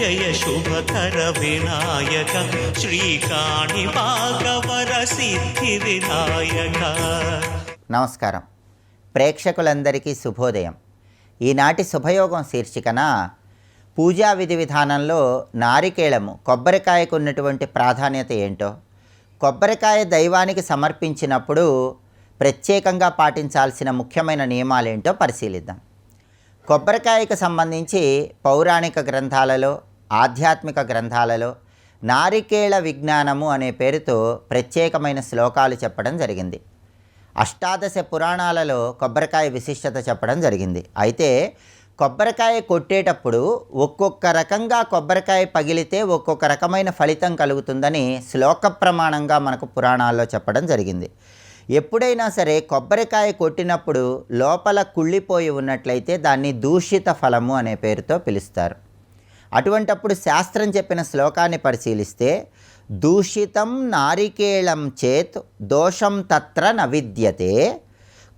జయ శుభకర వినాయక శ్రీకాణి భాగవర సిద్ధి వినాయక. నమస్కారం. ప్రేక్షకులందరికీ శుభోదయం. ఈనాటి శుభయోగం శీర్షికన పూజా విధి విధానంలో నారికేళము కొబ్బరికాయకు ఉన్నటువంటి ప్రాధాన్యత ఏంటో, కొబ్బరికాయ దైవానికి సమర్పించినప్పుడు ప్రత్యేకంగా పాటించాల్సిన ముఖ్యమైన నియమాలేంటో పరిశీలిద్దాం. కొబ్బరికాయకు సంబంధించి పౌరాణిక గ్రంథాలలో, ఆధ్యాత్మిక గ్రంథాలలో నారికేళ విజ్ఞానము అనే పేరుతో ప్రత్యేకమైన శ్లోకాలు చెప్పడం జరిగింది. అష్టాదశ పురాణాలలో కొబ్బరికాయ విశిష్టత చెప్పడం జరిగింది. అయితే కొబ్బరికాయ కొట్టేటప్పుడు ఒక్కొక్క రకంగా కొబ్బరికాయ పగిలితే ఒక్కొక్క రకమైన ఫలితం కలుగుతుందని శ్లోక ప్రమాణంగా మనకు పురాణాల్లో చెప్పడం జరిగింది. ఎప్పుడైనా సరే కొబ్బరికాయ కొట్టినప్పుడు లోపల కుళ్ళిపోయి ఉన్నట్లయితే దాన్ని దూషిత ఫలము అనే పేరుతో పిలుస్తారు. అటువంటప్పుడు శాస్త్రం చెప్పిన శ్లోకాన్ని పరిశీలిస్తే, దూషితం నారికేళం చేత్ దోషం తత్ర న విద్యతే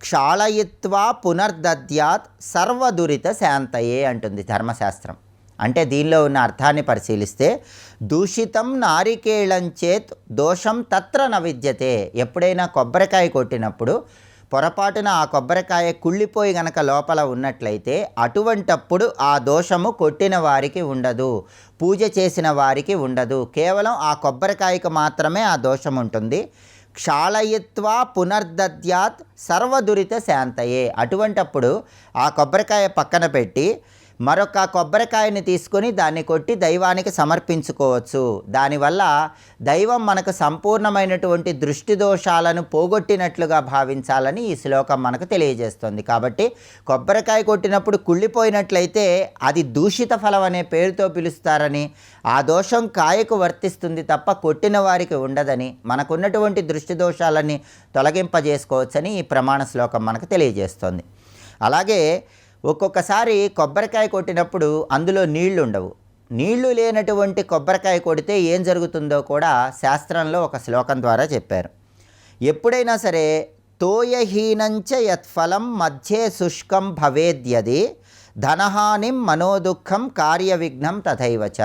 క్షాళయిత్వా పునర్దద్యాత్ సర్వదురిత శాంతయే అంటుంది ధర్మశాస్త్రం. అంటే దీనిలో ఉన్న అర్థాన్ని పరిశీలిస్తే, దూషితం నారికేళం చేత్ దోషం తత్ర న విద్యతే, ఎప్పుడైనా కొబ్బరికాయ కొట్టినప్పుడు పొరపాటున ఆ కొబ్బరికాయ కుళ్ళిపోయి గనక లోపల ఉన్నట్లయితే అటువంటప్పుడు ఆ దోషము కొట్టిన వారికి ఉండదు, పూజ చేసిన వారికి ఉండదు. కేవలం ఆ కొబ్బరికాయకు మాత్రమే ఆ దోషం ఉంటుంది. క్షాళయిత్వా పునర్దద్యాత్ సర్వదురిత శాంతయే. అటువంటప్పుడు ఆ కొబ్బరికాయ పక్కన పెట్టి మరొక కొబ్బరికాయని తీసుకొని దాన్ని కొట్టి దైవానికి సమర్పించుకోవచ్చు. దానివల్ల దైవం మనకు సంపూర్ణమైనటువంటి దృష్టి దోషాలను పోగొట్టినట్లుగా భావించాలని ఈ శ్లోకం మనకు తెలియజేస్తుంది. కాబట్టి కొబ్బరికాయ కొట్టినప్పుడు కుళ్ళిపోయినట్లయితే అది దూషిత ఫలం అనే పేరుతో పిలుస్తారని, ఆ దోషం కాయకు వర్తిస్తుంది తప్ప కొట్టిన వారికి ఉండదని, మనకున్నటువంటి దృష్టి దోషాలని తొలగింపజేసుకోవచ్చని ఈ ప్రమాణ శ్లోకం మనకు తెలియజేస్తుంది. అలాగే ఒక్కొక్కసారి కొబ్బరికాయ కొట్టినప్పుడు అందులో నీళ్లు ఉండవు. నీళ్లు లేనటువంటి కొబ్బరికాయ కొడితే ఏం జరుగుతుందో కూడా శాస్త్రంలో ఒక శ్లోకం ద్వారా చెప్పారు. ఎప్పుడైనా సరే తోయహీనంచ యత్ఫలం మధ్యే శుష్కం భవేద్యది ధనహానిం మనోదుఃఖం కార్యవిఘ్నం తథైవచ.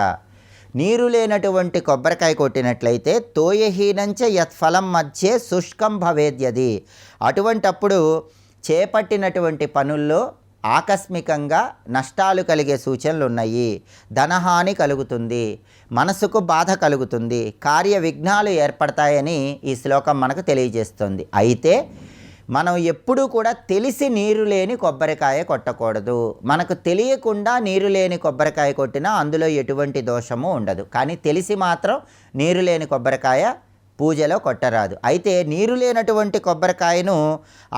నీరు లేనటువంటి కొబ్బరికాయ కొట్టినట్లయితే తోయహీనంచ యత్ఫలం మధ్యే శుష్కం భవేద్యది, అటువంటప్పుడు చేపట్టినటువంటి పనుల్లో ఆకస్మికంగా నష్టాలు కలిగే సూచనలు ఉన్నాయి. ధనహాని కలుగుతుంది, మనసుకు బాధ కలుగుతుంది, కార్య విఘ్నాలు ఏర్పడతాయని ఈ శ్లోకం మనకు తెలియజేస్తుంది. అయితే మనం ఎప్పుడూ కూడా తెలిసి నీరు లేని కొబ్బరికాయ కొట్టకూడదు. మనకు తెలియకుండా నీరు లేని కొబ్బరికాయ కొట్టినా అందులో ఎటువంటి దోషము ఉండదు. కానీ తెలిసి మాత్రం నీరు లేని కొబ్బరికాయ పూజలో కొట్టరాదు. అయితే నీరు లేనటువంటి కొబ్బరికాయను,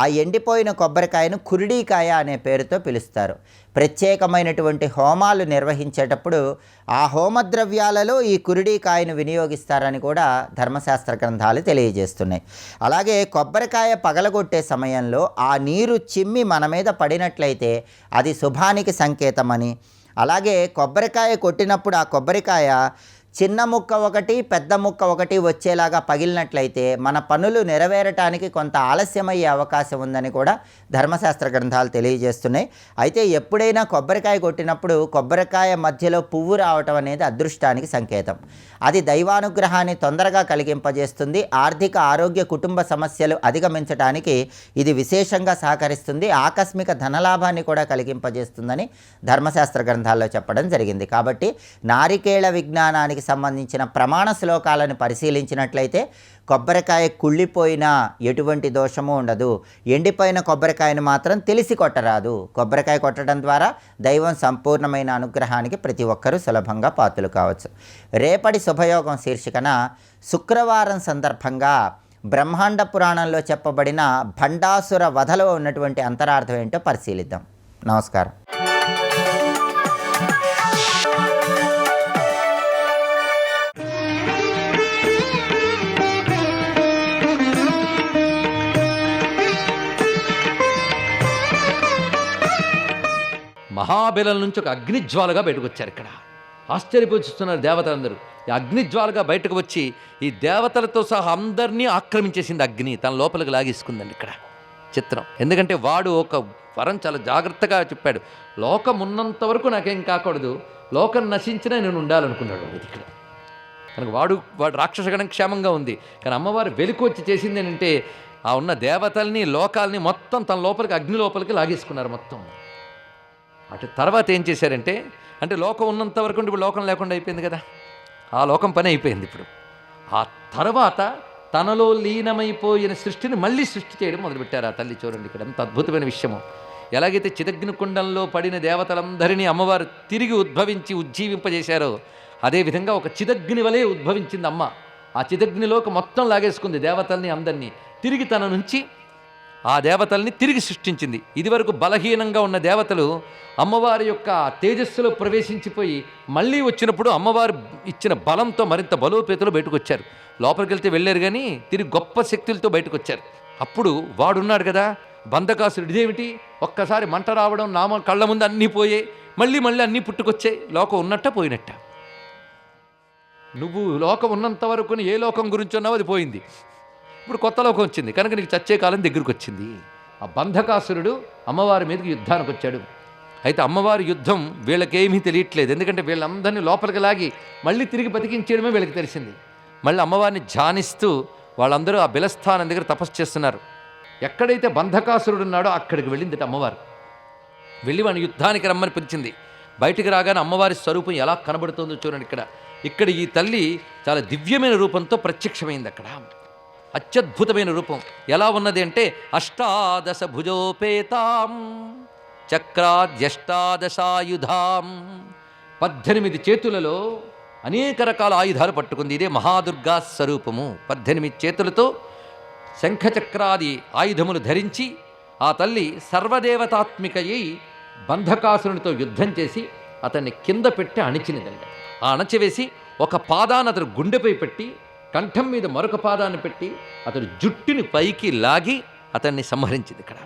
ఆ ఎండిపోయిన కొబ్బరికాయను కురిడీకాయ అనే పేరుతో పిలుస్తారు. ప్రత్యేకమైనటువంటి హోమాలు నిర్వహించేటప్పుడు ఆ హోమద్రవ్యాలలో ఈ కురిడీకాయను వినియోగిస్తారని కూడా ధర్మశాస్త్ర గ్రంథాలు తెలియజేస్తున్నాయి. అలాగే కొబ్బరికాయ పగలగొట్టే సమయంలో ఆ నీరు చిమ్మి మన మీద పడినట్లయితే అది శుభానికి సంకేతమని, అలాగే కొబ్బరికాయ కొట్టినప్పుడు ఆ కొబ్బరికాయ చిన్న ముక్క ఒకటి పెద్ద ముక్క ఒకటి వచ్చేలాగా పగిలినట్లయితే మన పనులు నెరవేరటానికి కొంత ఆలస్యమయ్యే అవకాశం ఉందని కూడా ధర్మశాస్త్ర గ్రంథాలు తెలియజేస్తున్నాయి. అయితే ఎప్పుడైనా కొబ్బరికాయ కొట్టినప్పుడు కొబ్బరికాయ మధ్యలో పువ్వు రావటం అనేది అదృష్టానికి సంకేతం. అది దైవానుగ్రహాన్ని తొందరగా కలిగింపజేస్తుంది. ఆర్థిక ఆరోగ్య కుటుంబ సమస్యలు అధిగమించడానికి ఇది విశేషంగా సహకరిస్తుంది. ఆకస్మిక ధనలాభాన్ని కూడా కలిగింపజేస్తుందని ధర్మశాస్త్ర గ్రంథాల్లో చెప్పడం జరిగింది. కాబట్టి నారికేళ విజ్ఞానానికి సంబంధించిన ప్రమాణ శ్లోకాలను పరిశీలించినట్లయితే కొబ్బరికాయ కుళ్ళిపోయినా ఎటువంటి దోషము ఉండదు. ఎండిపోయిన కొబ్బరికాయను మాత్రం తెలిసి కొట్టరాదు. కొబ్బరికాయ కొట్టడం ద్వారా దైవం సంపూర్ణమైన అనుగ్రహానికి ప్రతి ఒక్కరూ సులభంగా పాత్రలు కావచ్చు. రేపటి శుభయోగం శీర్షికన శుక్రవారం సందర్భంగా బ్రహ్మాండ పురాణంలో చెప్పబడిన భండాసుర వధలో ఉన్నటువంటి అంతరార్థం ఏంటో పరిశీలిద్దాం. నమస్కారం. మహాబెలం నుంచి ఒక అగ్నిజ్వాలగా బయటకు వచ్చారు. ఇక్కడ ఆశ్చర్యపోతున్నారు దేవతలందరూ. ఈ అగ్నిజ్వాలగా బయటకు వచ్చి ఈ దేవతలతో సహా అందరినీ ఆక్రమించేసింది అగ్ని, తన లోపలికి లాగేసుకుందండి. ఇక్కడ చిత్రం. ఎందుకంటే వాడు ఒక వరం చాలా జాగ్రత్తగా చెప్పాడు. లోకం ఉన్నంత వరకు నాకేం కాకూడదు, లోకం నశించినా నేను ఉండాలనుకున్నాడు వాడు ఇక్కడ. కనుక వాడు రాక్షసగణం క్షేమంగా ఉంది. కానీ అమ్మవారు వెలికొచ్చి చేసింది ఏంటంటే ఆ ఉన్న దేవతల్ని లోకాల్ని మొత్తం తన లోపలికి అగ్ని లోపలికి లాగేసుకున్నారు మొత్తం. అటు తర్వాత ఏం చేశారంటే, అంటే లోకం ఉన్నంత వరకు ఇప్పుడు లోకం లేకుండా అయిపోయింది కదా, ఆ లోకం పని అయిపోయింది. ఇప్పుడు ఆ తర్వాత తనలో లీనమైపోయిన సృష్టిని మళ్ళీ సృష్టి చేయడం మొదలుపెట్టారు ఆ తల్లి. చూడండి ఇక్కడ ఎంత అద్భుతమైన విషయము. ఎలాగైతే చిదగ్ని కుండంలో పడిన దేవతలందరినీ అమ్మవారు తిరిగి ఉద్భవించి ఉజ్జీవింపజేశారో, అదేవిధంగా ఒక చిదగ్ని వలె ఉద్భవించింది అమ్మ. ఆ చిదగ్నిలోకి మొత్తం లాగేసుకుంది దేవతల్ని అందరినీ. తిరిగి తన నుంచి ఆ దేవతల్ని తిరిగి సృష్టించింది. ఇదివరకు బలహీనంగా ఉన్న దేవతలు అమ్మవారి యొక్క తేజస్సులో ప్రవేశించిపోయి మళ్ళీ వచ్చినప్పుడు అమ్మవారు ఇచ్చిన బలంతో మరింత బలోపేతలు బయటకు వచ్చారు. లోపలికి వెళ్తే వెళ్ళారు కానీ తిరిగి గొప్ప శక్తులతో బయటకు వచ్చారు. అప్పుడు వాడున్నాడు కదా బంధకాసురుడు, ఇదేమిటి ఒక్కసారి మంట రావడం, నామ కళ్ళ ముందు అన్నీ పోయాయి, మళ్ళీ అన్నీ పుట్టుకొచ్చాయి, లోకం ఉన్నట్ట పోయినట్ట. నువ్వు లోకం ఉన్నంత వరకు ఏ లోకం గురించి ఉన్నావో అది పోయింది, ఇప్పుడు కొత్త లోకం వచ్చింది కనుక నీకు చచ్చే కాలం దగ్గరికి వచ్చింది. ఆ బంధకాసురుడు అమ్మవారి మీదకి యుద్ధానికి వచ్చాడు. అయితే అమ్మవారి యుద్ధం వీళ్ళకేమీ తెలియట్లేదు, ఎందుకంటే వీళ్ళందరినీ లోపలికి లాగి మళ్ళీ తిరిగి బతికించేయడమే వీళ్ళకి తెలిసింది. మళ్ళీ అమ్మవారిని ధ్యానిస్తూ వాళ్ళందరూ ఆ బిలస్థానం దగ్గర తపస్సు చేస్తున్నారు. ఎక్కడైతే బంధకాసురుడు ఉన్నాడో అక్కడికి వెళ్ళిందిట అమ్మవారు. వెళ్ళి వాడిని యుద్ధానికి రమ్మని పిలిచింది. బయటికి రాగానే అమ్మవారి స్వరూపం ఎలా కనబడుతుందో చూడండి. ఇక్కడ ఈ తల్లి చాలా దివ్యమైన రూపంతో ప్రత్యక్షమైంది. అక్కడ అత్యద్భుతమైన రూపం ఎలా ఉన్నది అంటే, అష్టాదశ భుజోపేతాం చక్రాద్యష్టాదశాయుధాం, 18 చేతులలో అనేక రకాల ఆయుధాలు పట్టుకుంది. ఇదే మహాదుర్గా స్వరూపము. 18 చేతులతో శంఖచక్రాది ఆయుధములు ధరించి ఆ తల్లి సర్వదేవతాత్మికయ్యి బంధకాసురునితో యుద్ధం చేసి అతన్ని కింద పెట్టి అణిచినదండి. ఆ అణచివేసి ఒక పాదాన్ని అతడు గుండెపై పెట్టి కంఠం మీద మరొక పాదాన్ని పెట్టి అతడు జుట్టుని పైకి లాగి అతన్ని సంహరించింది. ఇక్కడ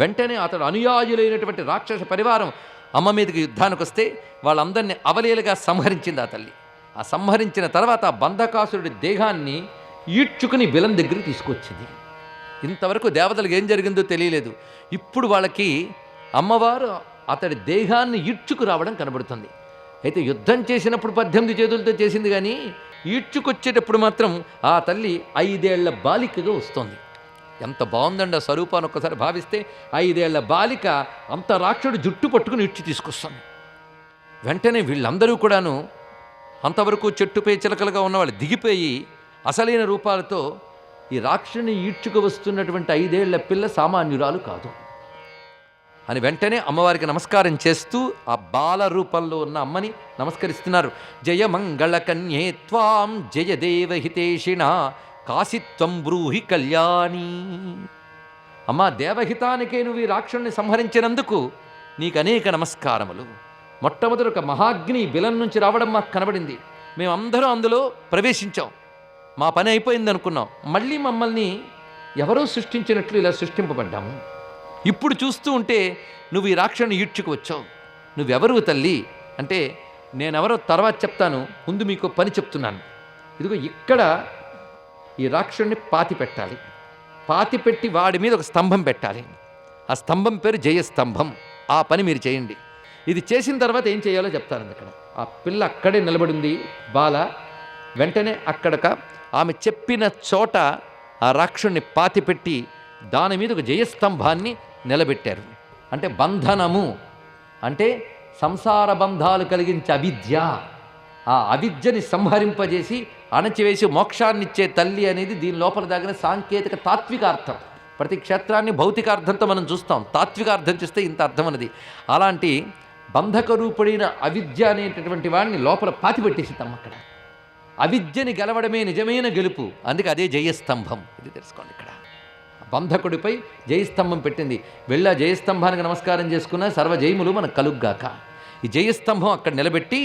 వెంటనే అతడు అనుయాయులైనటువంటి రాక్షస పరివారం అమ్మ మీదకి యుద్ధానికి వస్తే వాళ్ళందరినీ అవలీలగా సంహరించింది ఆ తల్లి. ఆ సంహరించిన తర్వాత ఆ బంధకాసురుడి దేహాన్ని ఈడ్చుకుని బిలం దగ్గరికి తీసుకొచ్చింది. ఇంతవరకు దేవతలకు ఏం జరిగిందో తెలియలేదు. ఇప్పుడు వాళ్ళకి అమ్మవారు అతడి దేహాన్ని ఈడ్చుకు రావడం కనబడుతుంది. అయితే యుద్ధం చేసినప్పుడు 18 చేతులతో చేసింది, కానీ ఈడ్చుకొచ్చేటప్పుడు మాత్రం ఆ తల్లి 5 ఏళ్ల బాలికగా వస్తోంది. ఎంత బాగుందండి ఆ స్వరూపాన్ని ఒక్కసారి భావిస్తే. 5 ఏళ్ల బాలిక అంత రాక్షసుడు జుట్టు పట్టుకుని ఈడ్చి తీసుకొస్తుంది. వెంటనే వీళ్ళందరూ కూడాను అంతవరకు చెట్టుపై చిలకలుగా ఉన్నవాళ్ళు దిగిపోయి అసలైన రూపాలతో ఈ రాక్షసుని ఈడ్చుకు వస్తున్నటువంటి 5 ఏళ్ల పిల్ల సామాన్యురాలు కాదు అని వెంటనే అమ్మవారికి నమస్కారం చేస్తూ ఆ బాల రూపంలో ఉన్న అమ్మని నమస్కరిస్తున్నారు. జయ మంగళ కన్యే త్వాం జయ దేవహితేషిణ కాశిత్వం బ్రూహి కళ్యాణి. అమ్మ, దేవహితానికే నువ్వు ఈ రాక్షసుని సంహరించినందుకు నీకు అనేక నమస్కారములు. మొట్టమొదటి ఒక మహాగ్ని బిలం నుంచి రావడం మాకు కనబడింది. మేమందరం అందులో ప్రవేశించాం, మా పని అయిపోయింది అనుకున్నాం. మళ్ళీ మమ్మల్ని ఎవరో సృష్టించినట్లు ఇలా సృష్టింపబడ్డాము. ఇప్పుడు చూస్తూ ఉంటే నువ్వు ఈ రాక్షసుని ఈడ్చుకు వచ్చావు. నువ్వెవరు తల్లి అంటే, నేనెవరో తర్వాత చెప్తాను, ముందు మీకు పని చెప్తున్నాను. ఇదిగో ఇక్కడ ఈ రాక్షసుని పాతి పెట్టాలి. పాతి పెట్టి వాడి మీద ఒక స్తంభం పెట్టాలి. ఆ స్తంభం పేరు జయస్తంభం. ఆ పని మీరు చేయండి. ఇది చేసిన తర్వాత ఏం చేయాలో చెప్తాను. అక్కడ ఆ పిల్ల అక్కడే నిలబడింది బాల. వెంటనే అక్కడక ఆమె చెప్పిన చోట ఆ రాక్షసుని పాతిపెట్టి దాని మీద ఒక జయస్తంభాన్ని నిలబెట్టారు. అంటే బంధనము అంటే సంసార బంధాలు కలిగించే అవిద్య, ఆ అవిద్యని సంహరింపజేసి అణచివేసి మోక్షాన్నిచ్చే తల్లి అనేది దీని లోపల దాగిన సాంకేతిక తాత్విక అర్థం. ప్రతి క్షేత్రాన్ని భౌతిక అర్థంతో మనం చూస్తాం, తాత్విక అర్థం చూస్తే ఇంత అర్థం అన్నది. అలాంటి బంధక రూపుడైన అవిద్య అనేటటువంటి వాడిని లోపల పాతిపెట్టేసిద్దాం. అక్కడ అవిద్యని గెలవడమే నిజమైన గెలుపు. అందుకే అదే జయస్తంభం. ఇది తెలుసుకోండి. ఇక్కడ బంధకుడిపై జయస్తంభం పెట్టింది. వెళ్ళా జయస్తంభానికి నమస్కారం చేసుకున్న సర్వజయములు మనకు కలుగ్గాక. ఈ జయస్తంభం అక్కడ నిలబెట్టి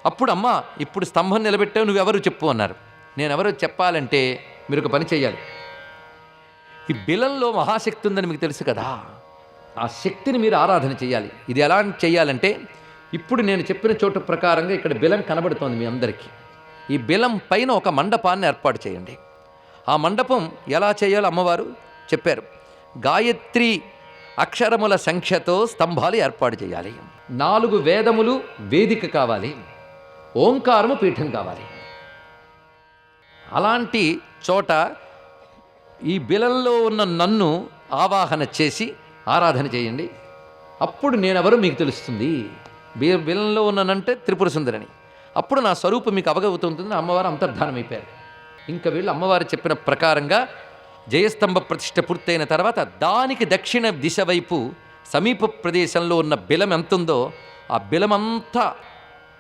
అప్పుడు అమ్మ ఇప్పుడు స్తంభం నిలబెట్టావు, నువ్వెవరు చెప్పు అన్నారు. నేనెవరో చెప్పాలంటే మీరు ఒక పని చేయాలి. ఈ బిలంలో మహాశక్తి ఉందని మీకు తెలుసు కదా, ఆ శక్తిని మీరు ఆరాధన చేయాలి. ఇది ఎలా చేయాలంటే, ఇప్పుడు నేను చెప్పిన చోటు ప్రకారంగా ఇక్కడ బిలం కనబడుతోంది మీ అందరికీ. ఈ బిలం పైన ఒక మండపాన్ని ఏర్పాటు చేయండి. ఆ మండపం ఎలా చేయాలో అమ్మవారు చెప్పారు. గాయత్రి అక్షరముల సంఖ్యతో స్తంభాలు ఏర్పాటు చేయాలి. 4 వేదములు వేదిక కావాలి. ఓంకారము పీఠం కావాలి. అలాంటి చోట ఈ బిలంలో ఉన్న నన్ను ఆవాహన చేసి ఆరాధన చేయండి. అప్పుడు నేనెవరో మీకు తెలుస్తుంది. బిలంలో ఉన్ననంటే త్రిపుర సుందరిని. అప్పుడు నా స్వరూపం మీకు అవగవుతుంటుంది. అమ్మవారు అంతర్ధానమైపోయారు. ఇంకా వీళ్ళు అమ్మవారు చెప్పిన ప్రకారంగా జయస్తంభ ప్రతిష్ఠ పూర్తయిన తర్వాత దానికి దక్షిణ దిశ వైపు సమీప ప్రదేశంలో ఉన్న బిలం ఎంతుందో ఆ బిలమంతా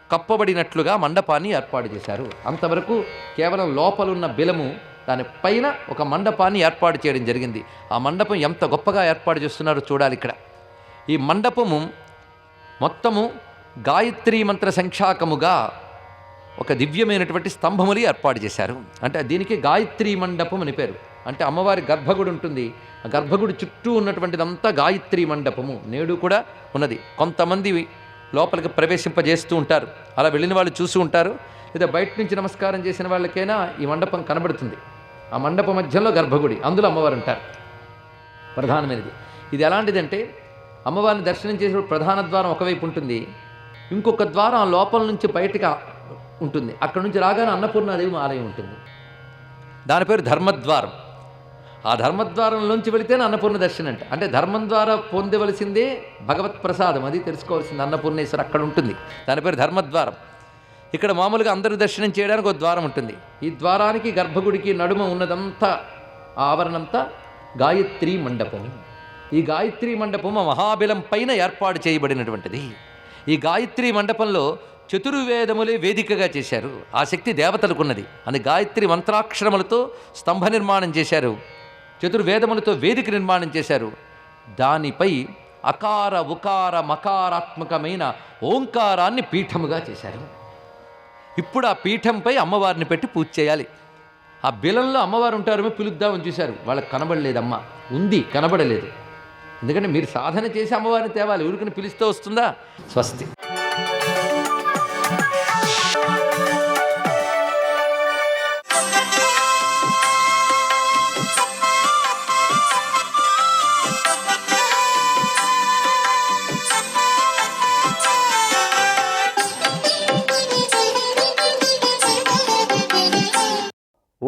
కప్పబడినట్లుగా మండపాన్ని ఏర్పాటు చేశారు. అంతవరకు కేవలం లోపలున్న బిలము, దానిపైన ఒక మండపాన్ని ఏర్పాటు చేయడం జరిగింది. ఆ మండపం ఎంత గొప్పగా ఏర్పాటు చేస్తున్నారో చూడాలి. ఇక్కడ ఈ మండపము మొత్తము గాయత్రీ మంత్ర సంఖ్యాకముగా ఒక దివ్యమైనటువంటి స్తంభములు ఏర్పాటు చేశారు. అంటే దీనికి గాయత్రీ మండపం అని పేరు. అంటే అమ్మవారి గర్భగుడి ఉంటుంది. ఆ గర్భగుడి చుట్టూ ఉన్నటువంటిదంతా గాయత్రీ మండపము నేడు కూడా ఉన్నది. కొంతమంది లోపలికి ప్రవేశింపజేస్తూ ఉంటారు. అలా వెళ్ళిన వాళ్ళు చూసి ఉంటారు. లేదా బయట నుంచి నమస్కారం చేసిన వాళ్ళకైనా ఈ మండపం కనబడుతుంది. ఆ మండపం మధ్యలో గర్భగుడి, అందులో అమ్మవారు ఉంటారు. ప్రధానమైనది ఇది. ఎలాంటిదంటే అమ్మవారిని దర్శనం చేసినప్పుడు ప్రధాన ద్వారం ఒకవైపు ఉంటుంది, ఇంకొక ద్వారం లోపల నుంచి బయటకు ఉంటుంది. అక్కడ నుంచి రాగానే అన్నపూర్ణాదేవి ఆలయం ఉంటుంది. దాని పేరు ధర్మద్వారం. ఆ ధర్మద్వారంలోంచి వెళితేనే అన్నపూర్ణ దర్శనం అంటే ధర్మం ద్వారా పొందవలసిందే భగవత్ ప్రసాదం. అది తెలుసుకోవాల్సింది. అన్నపూర్ణేశ్వరు అక్కడ ఉంటుంది. దాని పేరు ధర్మద్వారం. ఇక్కడ మామూలుగా అందరూ దర్శనం చేయడానికి ఒక ద్వారం ఉంటుంది. ఈ ద్వారానికి గర్భగుడికి నడుమ ఉన్నదంతా ఆ ఆవరణంతా గాయత్రీ మండపం. ఈ గాయత్రీ మండపం మహాబిలం పైన ఏర్పాటు చేయబడినటువంటిది. ఈ గాయత్రీ మండపంలో చతుర్వేదములే వేదికగా చేశారు. ఆ శక్తి దేవతలకు ఉన్నది. అని గాయత్రి మంత్రాక్షరములతో స్తంభ నిర్మాణం చేశారు. చతుర్వేదములతో వేదిక నిర్మాణం చేశారు. దానిపై అకార ఉకార మకారాత్మకమైన ఓంకారాన్ని పీఠముగా చేశారు. ఇప్పుడు ఆ పీఠంపై అమ్మవారిని పెట్టి పూజ చేయాలి. ఆ బిలంలో అమ్మవారు ఉంటారేమో పిలుద్దామని చూశారు. వాళ్ళకి కనబడలేదమ్మ. ఉంది, కనబడలేదు. ఎందుకంటే మీరు సాధన చేసి అమ్మవారిని తేవాలి. ఊరికని పిలిస్తే వస్తుందా? స్వస్తి.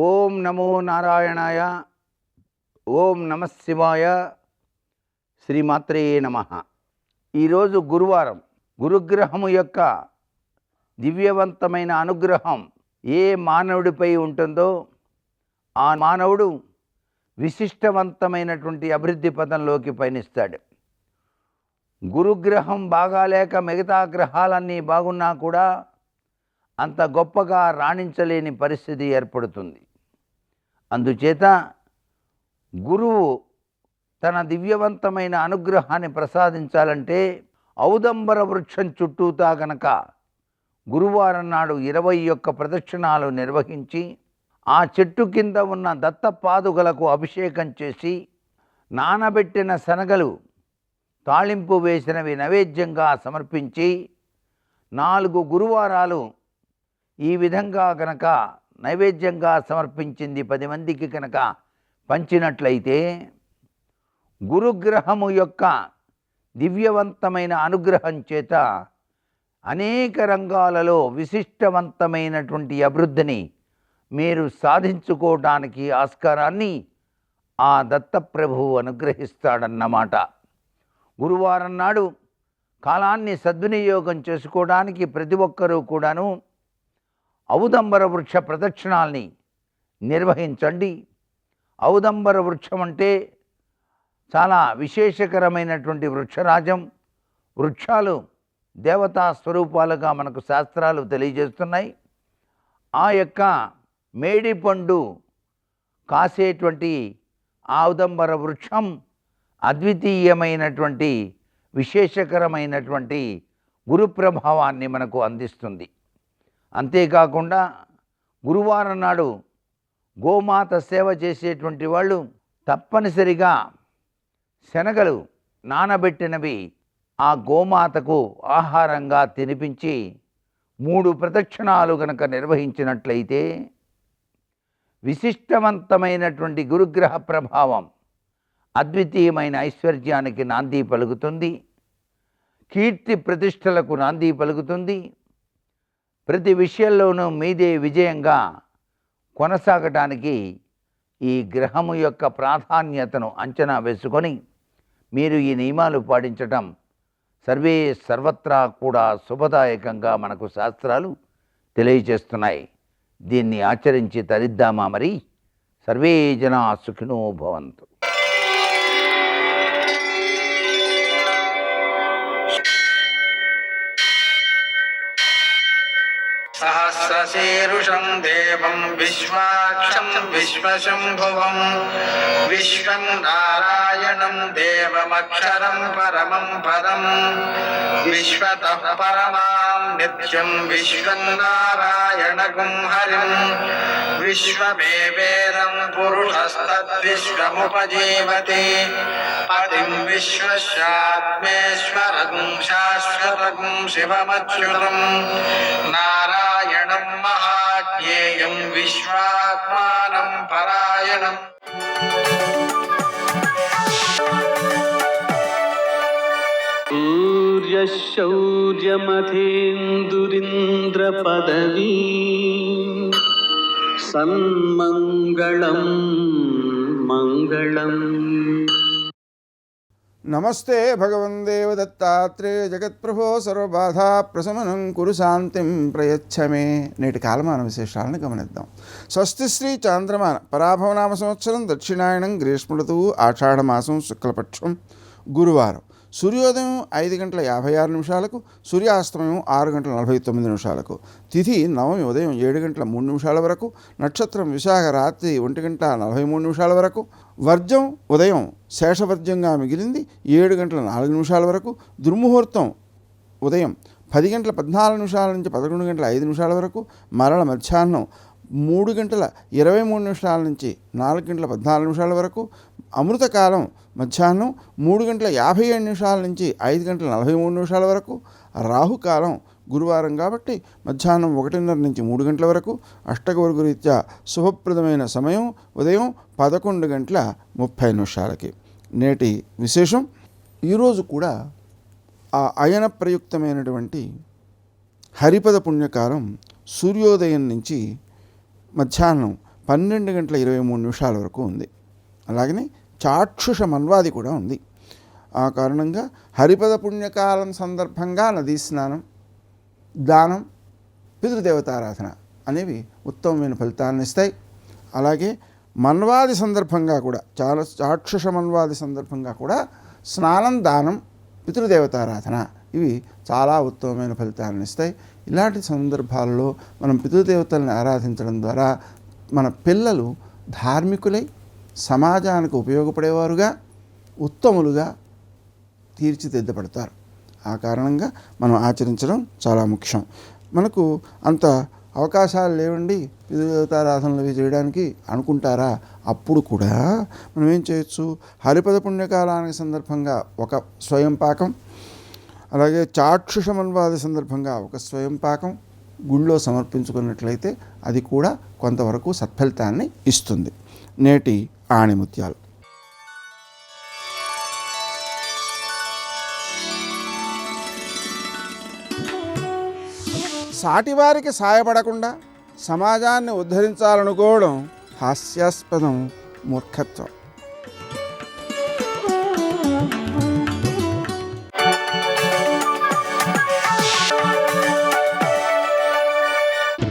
ఓం నమో నారాయణాయ. ఓం నమ శివాయ. శ్రీమాత్రే నమః. ఈరోజు గురువారం. గురుగ్రహము యొక్క దివ్యవంతమైన అనుగ్రహం ఏ మానవుడిపై ఉంటుందో ఆ మానవుడు విశిష్టవంతమైనటువంటి అభివృద్ధి పదంలోకి పయనిస్తాడు. గురుగ్రహం బాగాలేక మిగతా గ్రహాలన్నీ బాగున్నా కూడా అంత గొప్పగా రాణించలేని పరిస్థితి ఏర్పడుతుంది. అందుచేత గురువు తన దివ్యవంతమైన అనుగ్రహాన్ని ప్రసాదించాలంటే ఔదంబర వృక్షం చుట్టూతా గనక గురువారం నాడు 21 ప్రదక్షిణాలు నిర్వహించి ఆ చెట్టు కింద ఉన్న దత్తపాదుకలకు అభిషేకం చేసి నానబెట్టిన శనగలు తాళింపు వేసినవి నైవేద్యంగా సమర్పించి 4 గురువారాలు ఈ విధంగా కనుక నైవేద్యంగా సమర్పించింది 10 మందికి కనుక పంచినట్లయితే గురుగ్రహము యొక్క దివ్యవంతమైన అనుగ్రహం చేత అనేక రంగాలలో విశిష్టవంతమైనటువంటి అభివృద్ధిని మీరు సాధించుకోవడానికి ఆస్కారాన్ని ఆ దత్తప్రభువు అనుగ్రహిస్తాడన్నమాట. గురువారం నాడు కాలాన్ని సద్వినియోగం చేసుకోవడానికి ప్రతి ఒక్కరూ కూడాను ఔదంబర వృక్ష ప్రదక్షిణాల్ని నిర్వహించండి. ఔదంబర వృక్షం అంటే చాలా విశేషకరమైనటువంటి వృక్షరాజం. వృక్షాలు దేవతా స్వరూపాలుగా మనకు శాస్త్రాలు తెలియజేస్తున్నాయి. ఆ యొక్క మేడిపండు కాసేటువంటి ఔదంబర వృక్షం అద్వితీయమైనటువంటి విశేషకరమైనటువంటి గురు ప్రభావాన్ని మనకు అందిస్తుంది. అంతేకాకుండా గురువారం నాడు గోమాత సేవ చేసేటువంటి వాళ్ళు తప్పనిసరిగా శనగలు నానబెట్టినవి ఆ గోమాతకు ఆహారంగా తినిపించి 3 ప్రదక్షిణాలు కనుక నిర్వహించినట్లయితే విశిష్టవంతమైనటువంటి గురుగ్రహ ప్రభావం అద్వితీయమైన ఐశ్వర్యానికి నాంది పలుకుతుంది, కీర్తి ప్రతిష్టలకు నాంది పలుకుతుంది. ప్రతి విషయంలోనూ మీదే విజయంగా కొనసాగటానికి ఈ గ్రహము యొక్క ప్రాధాన్యతను అంచనా వేసుకొని మీరు ఈ నియమాలు పాటించటం సర్వత్రా కూడా శుభదాయకంగా మనకు శాస్త్రాలు తెలియజేస్తున్నాయి. దీన్ని ఆచరించి తరిద్దామా మరి? సర్వే జనా సుఖినో భవంతు. సహస్రశీరుషం దేవం విశ్వాక్షం విశ్వశంభువం విశ్వం నారాయణం దేవమక్షరం పరమం పదం విశ్వతః పరమాం నిత్యం విశ్వం నారాయణగుం హరిం విశ్వమేవేదం పురుషస్తద్విశ్వముపజీవతి పతిం విశ్వస్యాత్మేశ్వరగుం శాశ్వతగుం శివమచ్యుతం నారాయణం మహాజ్ఞేయం విశ్వాత్మానం పరాయణం. సూర్యశౌర్యమథేందురింద్రపదవీ సన్మంగళం మంగళం. నమస్తే భగవన్ దేవదత్తాత్రేయ జగత్ప్రభో సర్వబాధా ప్రశమనం కురు శాంతిం ప్రయచ్చమే. నేటి కాలమాన విశేషాలను గమనిద్దాం. స్వస్తి శ్రీ చాంద్రమాన పరాభవనామ సంవత్సరం దక్షిణాయనం గ్రీష్మ ఋతువు ఆషాఢమాసం శుక్లపక్షం గురువారం. సూర్యోదయం 5:56, సూర్యాస్తమయం 6:49. తిథి నవమి ఉదయం 7:03 వరకు, నక్షత్రం విశాఖ రాత్రి 1:43 వరకు, వర్జం ఉదయం శేషవర్జంగా మిగిలింది 7:04 వరకు, దుర్ముహూర్తం ఉదయం 10:14 నుంచి 11:05 వరకు, మరల మధ్యాహ్నం 3:23 నుంచి 4:14 వరకు, అమృతకాలం మధ్యాహ్నం 3:57 నుంచి 5:43 వరకు, రాహుకాలం గురువారం కాబట్టి మధ్యాహ్నం 1:30 నుంచి 3 గంటల వరకు, అష్టగౌర్గ రీత్యా శుభప్రదమైన సమయం ఉదయం 11:30. నేటి విశేషం, ఈరోజు కూడా ఆ అయన ప్రయుక్తమైనటువంటి హరిపద పుణ్యకాలం సూర్యోదయం నుంచి మధ్యాహ్నం 12:23 వరకు ఉంది. అలాగనే చాక్షుష మన్వాది కూడా ఉంది. ఆ కారణంగా హరిపద పుణ్యకాలం సందర్భంగా నదీ స్నానం, దానం, పితృదేవతారాధన అనేవి ఉత్తమమైన ఫలితాలను ఇస్తాయి. అలాగే మన్వాది సందర్భంగా కూడా, చాలా చాక్షుష మన్వాది సందర్భంగా కూడా స్నానం, దానం, పితృదేవతారాధన ఇవి చాలా ఉత్తమమైన ఫలితాలను ఇస్తాయి. ఇలాంటి సందర్భాల్లో మనం పితృదేవతల్ని ఆరాధించడం ద్వారా మన పిల్లలు ధార్మికులై సమాజానికి ఉపయోగపడేవారుగా, ఉత్తములుగా తీర్చిదిద్దపడతారు. ఆ కారణంగా మనం ఆచరించడం చాలా ముఖ్యం. మనకు అంత అవకాశాలు లేవండి పితృదేవతారాధనలు అవి చేయడానికి అనుకుంటారా? అప్పుడు కూడా మనం ఏం చేయొచ్చు, హరిపద పుణ్యకాలానికి సందర్భంగా ఒక స్వయం పాకం, అలాగే చాక్షుష మన్వాది సందర్భంగా ఒక స్వయం పాకం గుళ్ళో సమర్పించుకున్నట్లయితే అది కూడా కొంతవరకు సత్ఫలితాన్ని ఇస్తుంది. నేటి ఆణిముత్యాలు. సాటివారికి సాయపడకుండా సమాజాన్ని ఉద్ధరించాలనుకోవడం హాస్యాస్పదం, మూర్ఖత్వం.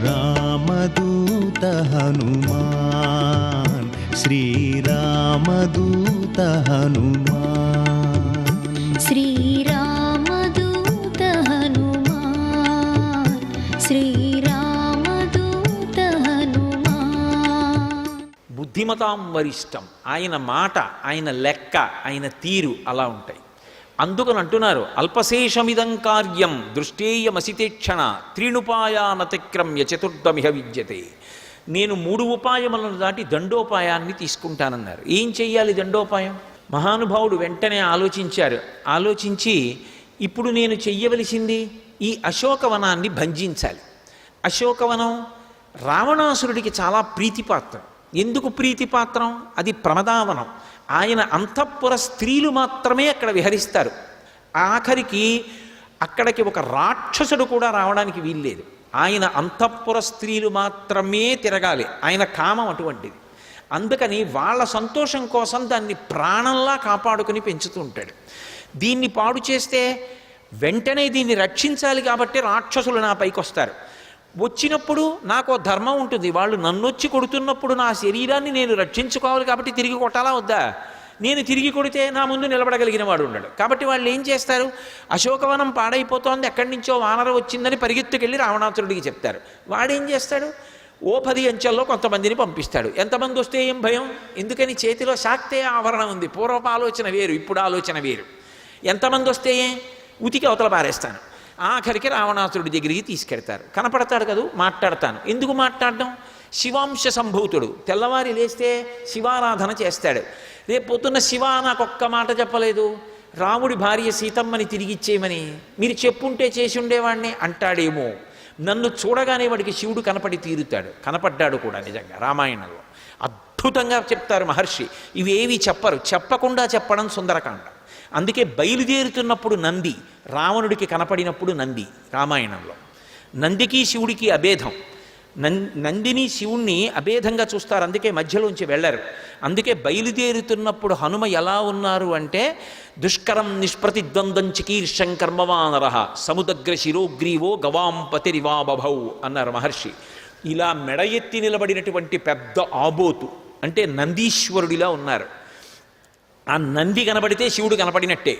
రామదూత హనుమాన్, శ్రీరామదూత హనుమాన్, శ్రీరామదూత హనుమాన్, శ్రీరామదూత హనుమాన్. బుద్ధిమతాం వరిష్టం. ఆయన మాట, ఆయన లెక్క, ఆయన తీరు అలా ఉంటాయి. అందుకని అంటున్నారు, అల్పశేషమిదం కార్యం దృష్టేయమసితేక్షణ త్రీణుపాయానతిక్రమ్య చతుర్థమిహ విద్యతే. నేను 3 ఉపాయములను దాటి దండోపాయాన్ని తీసుకుంటానన్నారు. ఏం చెయ్యాలి దండోపాయం? మహానుభావుడు వెంటనే ఆలోచించారు. ఆలోచించి, ఇప్పుడు నేను చెయ్యవలసింది ఈ అశోకవనాన్ని భంజించాలి. అశోకవనం రావణాసురుడికి చాలా ప్రీతిపాత్రం. ఎందుకు ప్రీతిపాత్రం? అది ప్రమదావనం. ఆయన అంతఃపుర స్త్రీలు మాత్రమే అక్కడ విహరిస్తారు. ఆఖరికి అక్కడికి ఒక రాక్షసుడు కూడా రావడానికి వీల్లేదు. ఆయన అంతఃపుర స్త్రీలు మాత్రమే తిరగాలి. ఆయన కామం అటువంటిది. అందుకని వాళ్ళ సంతోషం కోసం దాన్ని ప్రాణంలా కాపాడుకుని పెంచుతూ ఉంటాడు. దీన్ని పాడు చేస్తే వెంటనే దీన్ని రక్షించాలి కాబట్టి రాక్షసులు నా పైకి వస్తారు. వచ్చినప్పుడు నాకు ధర్మం ఉంటుంది. వాళ్ళు నన్నొచ్చి కొడుతున్నప్పుడు నా శరీరాన్ని నేను రక్షించుకోవాలి కాబట్టి తిరిగి కొట్టాలా వద్దా? నేను తిరిగి కొడితే నా ముందు నిలబడగలిగిన వాడు ఉన్నాడు. కాబట్టి వాళ్ళు ఏం చేస్తారు? అశోకవనం పాడైపోతోంది, ఎక్కడి నుంచో వానర వచ్చిందని పరిగెత్తుకెళ్ళి రావణాసురుడికి చెప్తారు. వాడేం చేస్తాడు? ఓ 10 అంచెల్లో కొంతమందిని పంపిస్తాడు. ఎంతమంది వస్తే ఏం భయం? ఎందుకని చేతిలో శాక్తే ఆవరణ ఉంది. పూర్వపు ఆలోచన వేరు, ఇప్పుడు ఆలోచన వేరు. ఎంతమంది వస్తే ఉతికి అవతల పారేస్తాను. ఆఖరికి రావణాసురుడి దగ్గరికి తీసుకెడతారు. కనపడతాడు కదూ, మాట్లాడతాను. ఎందుకు మాట్లాడడం? శివాంశ సంభూతుడు. తెల్లవారి లేస్తే శివారాధన చేస్తాడు. రేపు పొద్దున్న శివ నాకొక్క మాట చెప్పలేదు, రాముడి భార్య సీతమ్మని తిరిగిచ్చేయమని మీరు చెప్పుంటే చేసి ఉండేవాడిని అంటాడేమో. నన్ను చూడగానే వాడికి శివుడు కనపడి తీరుతాడు. కనపడ్డాడు కూడా నిజంగా రామాయణంలో. అద్భుతంగా చెప్తారు మహర్షి. ఇవేవి చెప్పరు, చెప్పకుండా చెప్పడం సుందరకాండ. అందుకే బయలుదేరుతున్నప్పుడు నంది, రావణుడికి కనపడినప్పుడు నంది. రామాయణంలో నందికి శివుడికి అభేదం. నందిని శివుణ్ణి అభేదంగా చూస్తారు. అందుకే మధ్యలోంచి వెళ్ళరు. అందుకే బయలుదేరుతున్నప్పుడు హనుమ ఎలా ఉన్నారు అంటే దుష్కరం నిష్ప్రతిద్వంద్వం చికీర్షం కర్మవానర సముదగ్ర శిరోగ్రీవో గవాంపతిరివా బభౌ అన్నారు మహర్షి. ఇలా మెడ ఎత్తి నిలబడినటువంటి పెద్ద ఆబోతు అంటే నందీశ్వరుడిలా ఉన్నారు. ఆ నంది కనబడితే శివుడు కనపడినట్టే.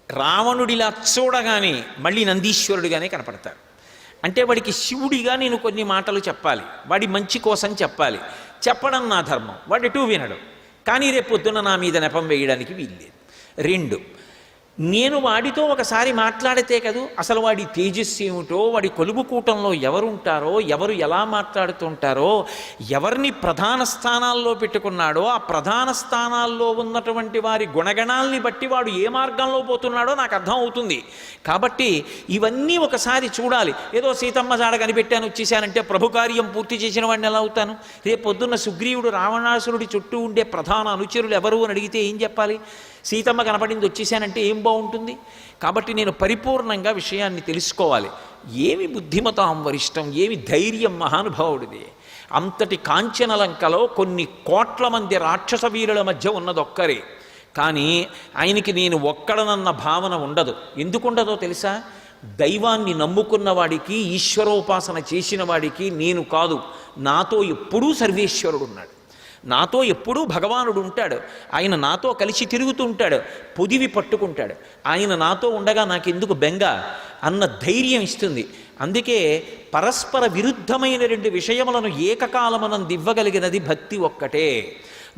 రావణుడిలా చూడగానే మళ్ళీ నందీశ్వరుడిగానే కనపడతారు. అంటే వాడికి శివుడిగా నేను కొన్ని మాటలు చెప్పాలి, వాడి మంచి కోసం చెప్పాలి. చెప్పడం నా ధర్మం. వాడు ఎటూ వినడు. కానీ రేపు పొద్దున్న నా మీద నెపం వేయడానికి వీల్లేదు. 2, నేను వాడితో ఒకసారి మాట్లాడితే కదూ అసలు వాడి తేజస్సు ఏమిటో, వాడి కొలువు కూటంలో ఎవరుంటారో, ఎవరు ఎలా మాట్లాడుతుంటారో, ఎవరిని ప్రధాన స్థానాల్లో పెట్టుకున్నాడో, ఆ ప్రధాన స్థానాల్లో ఉన్నటువంటి వారి గుణగణాల్ని బట్టి వాడు ఏ మార్గంలో పోతున్నాడో నాకు అర్థం అవుతుంది. కాబట్టి ఇవన్నీ ఒకసారి చూడాలి. ఏదో సీతమ్మ జాడ కనిపెట్టాను వచ్చేసానంటే ప్రభు కార్యం పూర్తి చేసిన వాడిని ఎలా అవుతాను? రేపు పొద్దున్న సుగ్రీవుడు రావణాసురుడి చుట్టూ ఉండే ప్రధాన అనుచరులు ఎవరు అని అడిగితే ఏం చెప్పాలి? సీతమ్మ కనపడింది వచ్చేసానంటే ఏం బాగుంటుంది? కాబట్టి నేను పరిపూర్ణంగా విషయాన్ని తెలుసుకోవాలి. ఏమి బుద్ధిమతాం వరిష్టం, ఏమి ధైర్యం మహానుభావుడిది. అంతటి కాంచనలంకలో కొన్ని కోట్ల మంది రాక్షస వీరుల మధ్య ఉన్నదొక్కరే. కానీ ఆయనకి నేను ఒక్కడనన్న భావన ఉండదు. ఎందుకుండదో తెలుసా? దైవాన్ని నమ్ముకున్న వాడికి, ఈశ్వరోపాసన చేసిన వాడికి నేను కాదు, నాతో ఎప్పుడూ సర్వేశ్వరుడు ఉన్నాడు, నాతో ఎప్పుడూ భగవానుడు ఉంటాడు. ఆయన నాతో కలిసి తిరుగుతూ ఉంటాడు, పొదివి పట్టుకుంటాడు. ఆయన నాతో ఉండగా నాకెందుకు బెంగ అన్న ధైర్యం ఇస్తుంది. అందుకే పరస్పర విరుద్ధమైన 2 విషయములను ఏకకాలమనందు ఇవ్వగలిగినది భక్తి ఒక్కటే.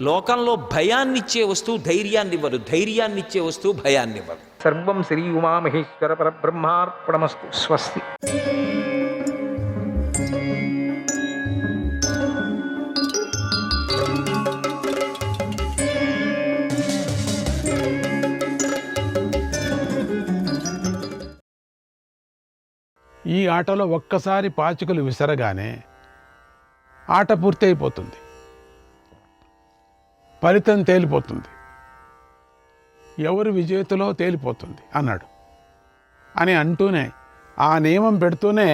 లోకంలో భయాన్నిచ్చే వస్తువు ధైర్యాన్నివ్వదు, ధైర్యాన్నిచ్చే వస్తువు భయాన్నివ్వదు. సర్వం శ్రీ ఉమామహేశ్వర పరబ్రహ్మార్పణమస్తు. స్వస్తి. ఈ ఆటలో ఒక్కసారి పాచికలు విసరగానే ఆట పూర్తయిపోతుంది, ఫలితం తేలిపోతుంది, ఎవరు విజేతలో తేలిపోతుంది అన్నాడు. అని అంటూనే ఆ నియమం పెడుతూనే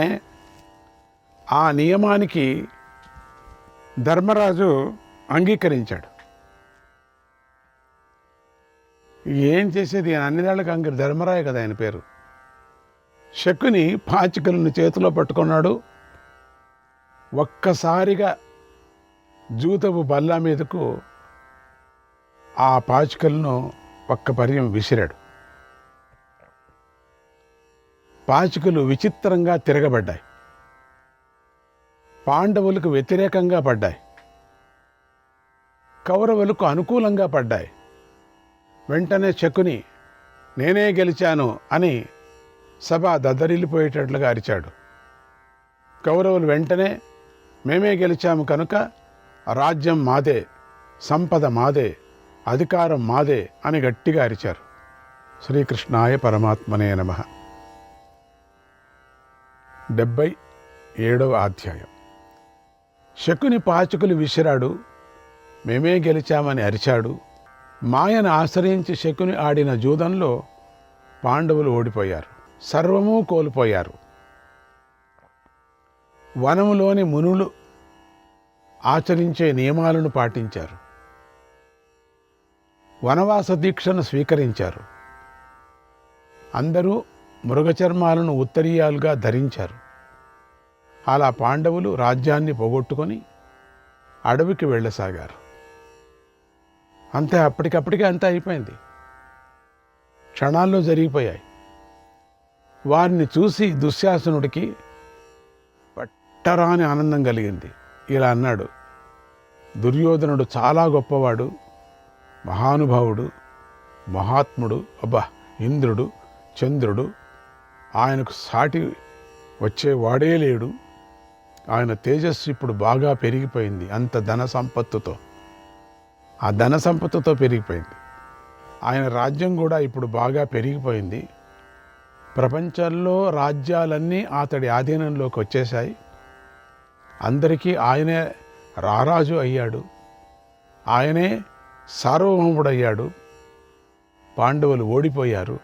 ఆ నియమానికి ధర్మరాజు అంగీకరించాడు. ఏం చేసేది, అన్నిదేళ్లకు ధర్మరాయే కదా ఆయన పేరు. శకుని పాచికలను చేతిలో పట్టుకున్నాడు. ఒక్కసారిగా జూతపు బల్ల మీదకు ఆ పాచికలను ఒక్క పర్యం విసిరాడు. పాచికలు విచిత్రంగా తిరగబడ్డాయి, పాండవులకు వ్యతిరేకంగా పడ్డాయి, కౌరవులకు అనుకూలంగా పడ్డాయి. వెంటనే శకుని నేనే గెలిచాను అని సభ దద్దరిల్లిపోయేటట్లుగా అరిచాడు. కౌరవులు వెంటనే మేమే గెలిచాము కనుక రాజ్యం మాదే, సంపద మాదే, అధికారం మాదే అని గట్టిగా అరిచారు. శ్రీకృష్ణాయ పరమాత్మనే నమః. 77వ అధ్యాయం. శకుని పాచికలు విసిరాడు, మేమే గెలిచామని అరిచాడు. మాయను ఆశ్రయించి శకుని ఆడిన జూదంలో పాండవులు ఓడిపోయారు, సర్వము కోల్పోయారు. వనములోని మునులు ఆచరించే నియమాలను పాటించారు, వనవాస దీక్షను స్వీకరించారు. అందరూ మృగచర్మాలను ఉత్తరీయాలుగా ధరించారు. అలా పాండవులు రాజ్యాన్ని పోగొట్టుకొని అడవికి వెళ్ళసాగారు. అంతే, అప్పటికప్పటికే అంతా అయిపోయింది, క్షణాల్లో జరిగిపోయాయి. వారిని చూసి దుశ్శాసనుడికి పట్టరాని ఆనందం కలిగింది. ఇలా అన్నాడు, దుర్యోధనుడు చాలా గొప్పవాడు, మహానుభావుడు, మహాత్ముడు. అబ్బా, ఇంద్రుడు, చంద్రుడు, ఆయనకు సాటి వచ్చేవాడే లేడు. ఆయన తేజస్సు ఇప్పుడు బాగా పెరిగిపోయింది. అంత ధన సంపత్తుతో, ఆ ధన సంపత్తుతో పెరిగిపోయింది. ఆయన రాజ్యం కూడా ఇప్పుడు బాగా పెరిగిపోయింది. ప్రపంచంలో రాజ్యాలన్నీ అతడి ఆధీనంలోకి వచ్చేశాయి. అందరికీ ఆయనే రారాజు అయ్యాడు, ఆయనే సార్వభౌముడయ్యాడు. పాండవులు ఓడిపోయారు,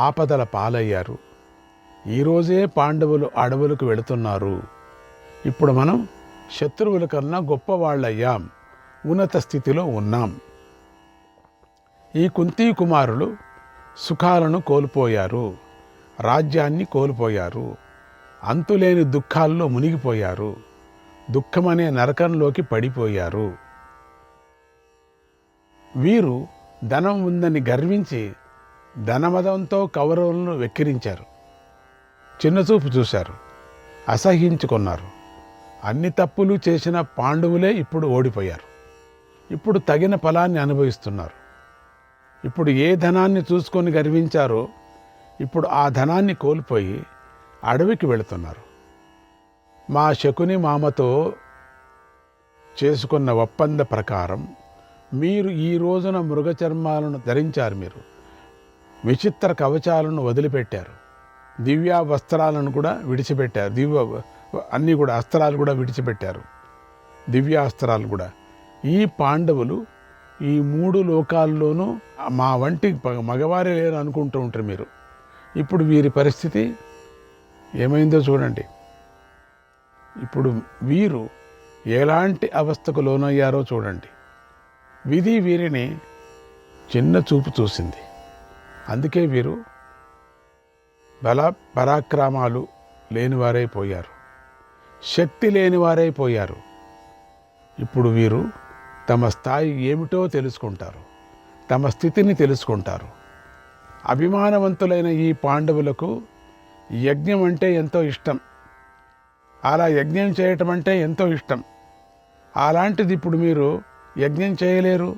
ఆపదల పాలయ్యారు. ఈరోజే పాండవులు అడవులకు వెళుతున్నారు. ఇప్పుడు మనం శత్రువుల కన్నా గొప్పవాళ్ళయ్యాం, ఉన్నత స్థితిలో ఉన్నాం. ఈ కుంతీ కుమారులు సుఖాలను కోల్పోయారు, రాజ్యాన్ని కోల్పోయారు, అంతులేని దుఃఖాల్లో మునిగిపోయారు, దుఃఖమనే నరకంలోకి పడిపోయారు. వీరు ధనం ఉందని గర్వించి ధనమదంతో కౌరవులను వెక్కిరించారు, చిన్నచూపు చూశారు, అసహ్యించుకున్నారు. అన్ని తప్పులు చేసిన పాండవులే ఇప్పుడు ఓడిపోయారు. ఇప్పుడు తగిన ఫలాన్ని అనుభవిస్తున్నారు. ఇప్పుడు ఏ ధనాన్ని చూసుకొని గర్వించారో ఇప్పుడు ఆ ధనాన్ని కోల్పోయి అడవికి వెళుతున్నారు. మా శకుని మామతో చేసుకున్న ఒప్పంద ప్రకారం మీరు ఈ రోజున మృగచర్మాలను ధరించారు. మీరు విచిత్ర కవచాలను వదిలిపెట్టారు, దివ్య వస్త్రాలను కూడా విడిచిపెట్టారు, అన్నీ కూడా అస్త్రాలు కూడా విడిచిపెట్టారు, దివ్యాస్త్రాలు కూడా. ఈ పాండవులు ఈ 3 లోకాల్లోనూ మా వంటి మగవారే లేరు అనుకుంటూ ఉంటారు మీరు. ఇప్పుడు వీరి పరిస్థితి ఏమైందో చూడండి. ఇప్పుడు వీరు ఎలాంటి అవస్థకు లోనయ్యారో చూడండి. విధి వీరిని చిన్న చూపు చూసింది. అందుకే వీరు బల పరాక్రమాలు లేనివారైపోయారు, శక్తి లేనివారైపోయారు. ఇప్పుడు వీరు తమ స్థాయి ఏమిటో తెలుసుకుంటారు, తమ స్థితిని తెలుసుకుంటారు. అభిమానవంతులైన ఈ పాండవులకు యజ్ఞం అంటే ఎంతో ఇష్టం, అలా యజ్ఞం చేయటం అంటే ఎంతో ఇష్టం. అలాంటిది ఇప్పుడు మీరు యజ్ఞం చేయలేరు,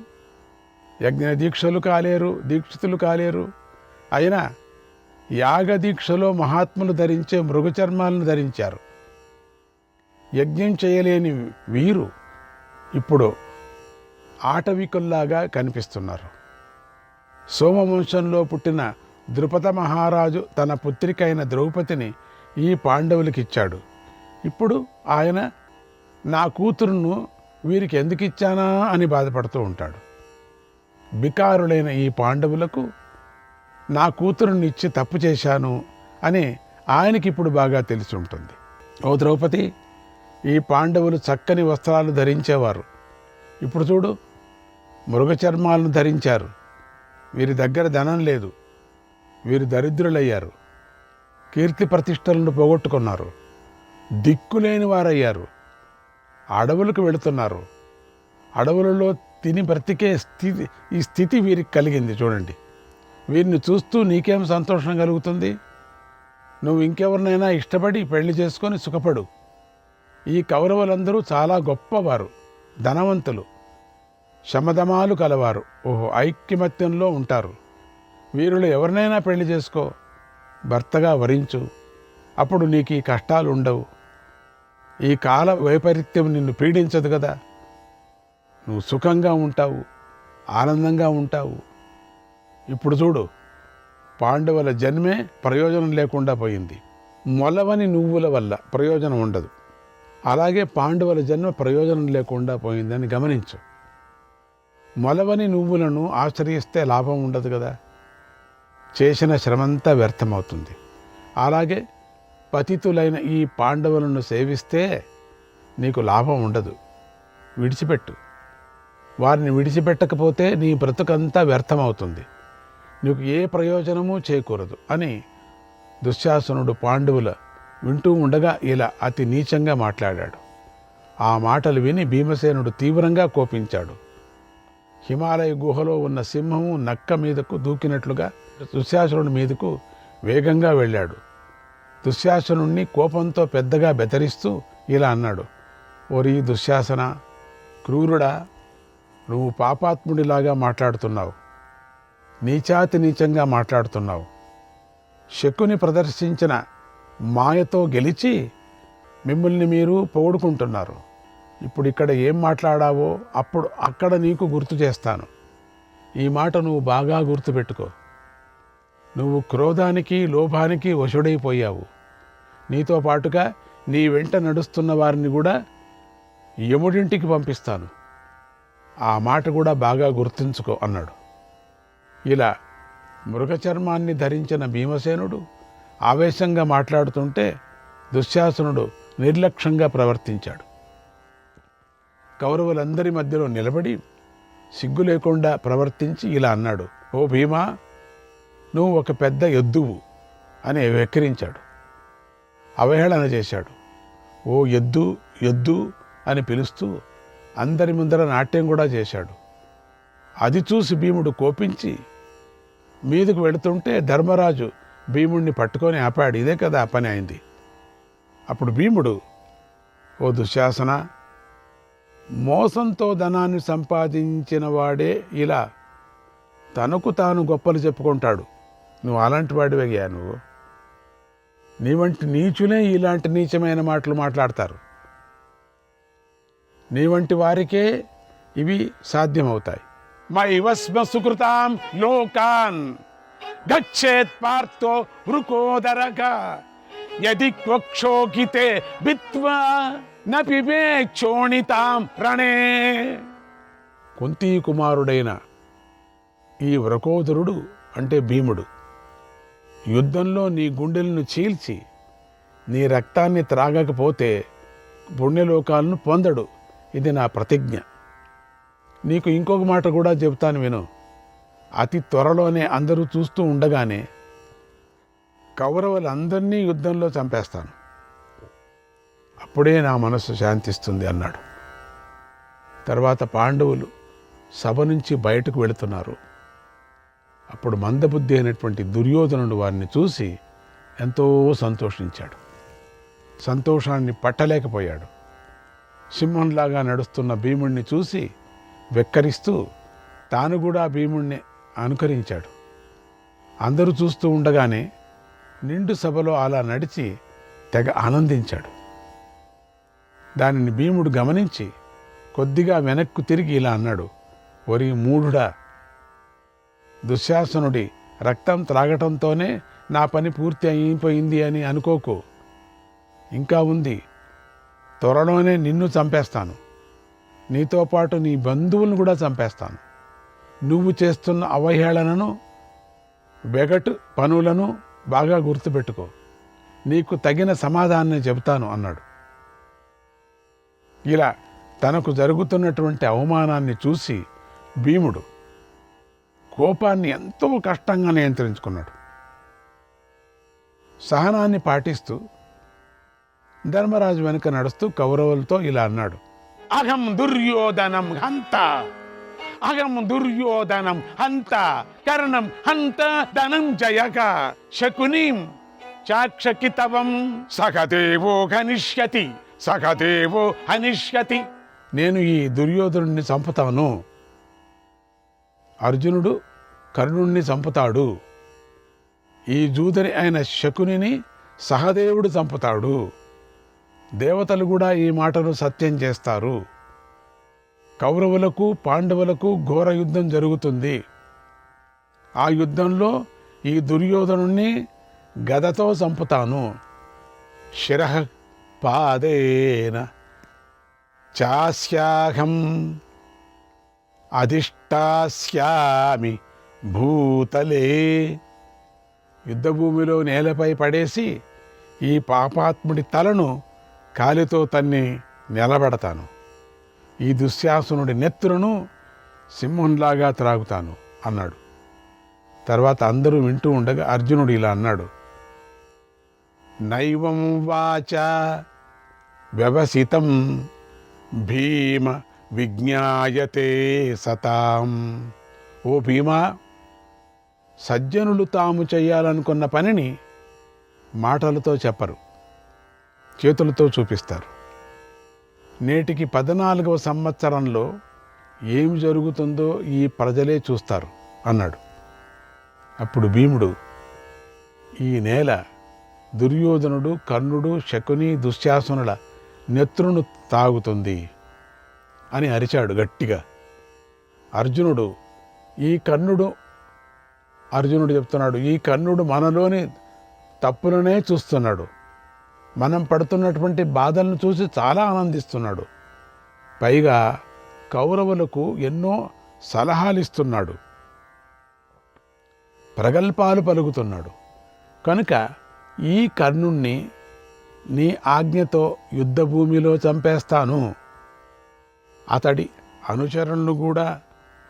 యజ్ఞ దీక్షలు కాలేరు, దీక్షితులు కాలేరు. అయినా యాగ దీక్షలో మహాత్ములు ధరించే మృగచర్మాలను ధరించారు. యజ్ఞం చేయలేని వీరు ఇప్పుడు ఆటవికుల్లాగా కనిపిస్తున్నారు. సోమవంశంలో పుట్టిన ద్రుపద మహారాజు తన పుత్రికైన ద్రౌపదిని ఈ పాండవులకి ఇచ్చాడు. ఇప్పుడు ఆయన నా కూతురును వీరికి ఎందుకు ఇచ్చానా అని బాధపడుతూ ఉంటాడు. బికారులైన ఈ పాండవులకు నా కూతురుని ఇచ్చి తప్పు చేశాను అని ఆయనకి ఇప్పుడు బాగా తెలిసి ఉంటుంది. ఓ ద్రౌపది, ఈ పాండవులు చక్కని వస్త్రాలు ధరించేవారు, ఇప్పుడు చూడు మృగచర్మాలను ధరించారు. వీరి దగ్గర ధనం లేదు, వీరు దరిద్రులయ్యారు, కీర్తి ప్రతిష్టలను పోగొట్టుకున్నారు, దిక్కులేని వారయ్యారు, అడవులకు వెళుతున్నారు. అడవులలో తిని బ్రతికే ఈ స్థితి వీరికి కలిగింది. చూడండి, వీరిని చూస్తూ నీకేం సంతోషం కలుగుతుంది? నువ్వు ఇంకెవరినైనా ఇష్టపడి పెళ్లి చేసుకొని సుఖపడు. ఈ కౌరవులందరూ చాలా గొప్పవారు, ధనవంతులు, శమధమాలు కలవారు, ఐక్యమత్యంలో ఉంటారు. వీరిలో ఎవరినైనా పెళ్లి చేసుకో, భర్తగా వరించు, అప్పుడు నీకు ఈ కష్టాలు ఉండవు. ఈ కాల వైపరీత్యం నిన్ను పీడించదు కదా, నువ్వు సుఖంగా ఉంటావు, ఆనందంగా ఉంటావు. ఇప్పుడు చూడు, పాండవుల జన్మే ప్రయోజనం లేకుండా పోయింది. మొలవని నువ్వుల వల్ల ప్రయోజనం ఉండదు. అలాగే పాండవుల జన్మ ప్రయోజనం లేకుండా పోయిందని గమనించు. మొలవని నువ్వులను ఆశ్రయిస్తే లాభం ఉండదు కదా, చేసిన శ్రమంతా వ్యర్థమవుతుంది. అలాగే పతితులైన ఈ పాండవులను సేవిస్తే నీకు లాభం ఉండదు, విడిచిపెట్టు. వారిని విడిచిపెట్టకపోతే నీ బ్రతుకంతా వ్యర్థమవుతుంది, నీకు ఏ ప్రయోజనమూ చేకూరదు అని దుశ్శాసనుడు పాండవుల వింటూ ఉండగా ఇలా అతి నీచంగా మాట్లాడాడు. ఆ మాటలు విని భీమసేనుడు తీవ్రంగా కోపించాడు. హిమాలయ గుహలో ఉన్న సింహము నక్క మీదకు దూకినట్లుగా దుశ్శాసనుడి మీదకు వేగంగా వెళ్ళాడు. దుశ్శాసనుణ్ణి కోపంతో పెద్దగా బెదిరిస్తూ ఇలా అన్నాడు, ఓరి దుశ్శాసన, క్రూరుడా, నువ్వు పాపాత్ముడిలాగా మాట్లాడుతున్నావు, నీచాతి నీచంగా మాట్లాడుతున్నావు. శకుని ప్రదర్శించిన మాయతో గెలిచి మిమ్మల్ని మీరు పొగుడుకుంటున్నారు. ఇప్పుడు ఇక్కడ ఏం మాట్లాడావో అప్పుడు అక్కడ నీకు గుర్తు చేస్తాను. ఈ మాట నువ్వు బాగా గుర్తుపెట్టుకో. నువ్వు క్రోధానికి లోభానికి వశుడైపోయావు. నీతో పాటుగా నీ వెంట నడుస్తున్న వారిని కూడా యముడింటికి పంపిస్తాను. ఆ మాట కూడా బాగా గుర్తుంచుకో అన్నాడు. ఇలా మృగచర్మాన్ని ధరించిన భీమసేనుడు ఆవేశంగా మాట్లాడుతుంటే దుశ్శాసనుడు నిర్లక్ష్యంగా ప్రవర్తించాడు. కౌరవులందరి మధ్యలో నిలబడి సిగ్గు లేకుండా ప్రవర్తించి ఇలా అన్నాడు, ఓ భీమా, నువ్వు ఒక పెద్ద ఎద్దువు అని వెక్కిరించాడు, అవహేళన చేశాడు. ఓ ఎద్దు ఎద్దు అని పిలుస్తూ అందరి ముందర నాట్యం కూడా చేశాడు. అది చూసి భీముడు కోపించి మీదకు వెళుతుంటే ధర్మరాజు భీముడిని పట్టుకొని ఆపాడు. ఇదే కదా ఆ పని అయింది. అప్పుడు భీముడు, ఓ దుశ్శాసన, మోసంతో ధనాన్ని సంపాదించిన వాడే ఇలా తనకు తాను గొప్పలు చెప్పుకుంటాడు. నువ్వు అలాంటి వాడివయ్యా. నువ్వు నీ వంటి నీచులే ఇలాంటి నీచమైన మాటలు మాట్లాడతారు. నీ వంటి వారికే ఇవి సాధ్యమవుతాయి. మైవస్మ సుకృతాం లోకాన్ గచ్చేత్ పార్థో వృకోదరగా యది క్వక్షోగితే బిత్వా న పిబేత్ చోణితాం రణే. కుంతీ కుమారుడైన ఈ వృకోదరుడు అంటే భీముడు యుద్ధంలో నీ గుండెలను చీల్చి నీ రక్తాన్ని త్రాగకపోతే పుణ్యలోకాలను పొందడు. ఇది నా ప్రతిజ్ఞ. నీకు ఇంకొక మాట కూడా చెబుతాను విను. అతి త్వరలోనే అందరూ చూస్తూ ఉండగానే కౌరవులందరినీ యుద్ధంలో చంపేస్తాను. అప్పుడే నా మనస్సు శాంతిస్తుంది అన్నాడు. తర్వాత పాండవులు సభ నుంచి బయటకు వెళుతున్నారు. అప్పుడు మందబుద్ధి అయినటువంటి దుర్యోధనుడు వారిని చూసి ఎంతో సంతోషించాడు. సంతోషాన్ని పట్టలేకపోయాడు. సింహంలాగా నడుస్తున్న భీముణ్ణి చూసి వెక్కరిస్తూ తాను కూడా భీముణ్ణి అనుకరించాడు. అందరూ చూస్తూ ఉండగానే నిండు సభలో అలా నడిచి తెగ ఆనందించాడు. దానిని భీముడు గమనించి కొద్దిగా వెనక్కు తిరిగి ఇలా అన్నాడు, ఒరి మూఢుడా, దుశ్శాసనుడి రక్తం త్రాగటంతోనే నా పని పూర్తి అయిపోయింది అని అనుకోకు. ఇంకా ఉంది. త్వరలోనే నిన్ను చంపేస్తాను. నీతో పాటు నీ బంధువులను కూడా చంపేస్తాను. నువ్వు చేస్తున్న అవహేళనను వెగటు పనులను బాగా గుర్తుపెట్టుకో. నీకు తగిన సమాధానం చెబుతాను అన్నాడు. ఇలా తనకు జరుగుతున్నటువంటి అవమానాన్ని చూసి భీముడు కోపాన్ని ఎంతో కష్టంగా నియంత్రించుకున్నాడు. సహనాన్ని పాటిస్తూ ధర్మరాజు వెనుక నడుస్తూ కౌరవులతో ఇలా అన్నాడు, అహం దుర్యోధనం హంత, అహం దుర్యోధనం హంత, కర్ణం హంత ధనంజయక, శకునిం చాక్షకితవం సహదేవో హనిష్యతి, సహదేవో హనిష్యతి. నేను ఈ దుర్యోధనుడిని చంపుతాను. అర్జునుడు కర్ణుణ్ణి చంపుతాడు. ఈ జూదరి అయిన శకునిని సహదేవుడు చంపుతాడు. దేవతలు కూడా ఈ మాటను సత్యం చేస్తారు. కౌరవులకు పాండవులకు ఘోర యుద్ధం జరుగుతుంది. ఆ యుద్ధంలో ఈ దుర్యోధనుణ్ణి గదతో చంపుతాను. శిరః పాదేన చాస్యాహం అధిష్టాస్యామి భూతలే. యుద్ధభూమిలో నేలపై పడేసి ఈ పాపాత్ముడి తలను కాలితో తన్ని నిలబెడతాను. ఈ దుశ్శాసనుడి నెత్తురును సింహంలాగా త్రాగుతాను అన్నాడు. తర్వాత అందరూ వింటూ ఉండగా అర్జునుడు ఇలా అన్నాడు, నైవం వాచ వ్యవసితం భీమ విజ్ఞాయతే సతాం. ఓ భీమా, సజ్జనులు తాము చేయాలనుకున్న పనిని మాటలతో చెప్పరు, చేతులతో చూపిస్తారు. నేటికి 14వ సంవత్సరంలో ఏమి జరుగుతుందో ఈ ప్రజలే చూస్తారు అన్నాడు. అప్పుడు భీముడు, ఈ నేల దుర్యోధనుడు, కర్ణుడు, శకుని, దుశ్శాసనుల నెత్రును తాగుతుంది అని అరిచాడు గట్టిగా. అర్జునుడు చెప్తున్నాడు, ఈ కర్ణుడు మనలోని తప్పులనే చూస్తున్నాడు. మనం పడుతున్నటువంటి బాధలను చూసి చాలా ఆనందిస్తున్నాడు. పైగా కౌరవులకు ఎన్నో సలహాలు ఇస్తున్నాడు, ప్రగల్భాలు పలుకుతున్నాడు. కనుక ఈ కర్ణుణ్ణి నీ ఆజ్ఞతో యుద్ధభూమిలో చంపేస్తాను, అతడి అనుచరులను కూడా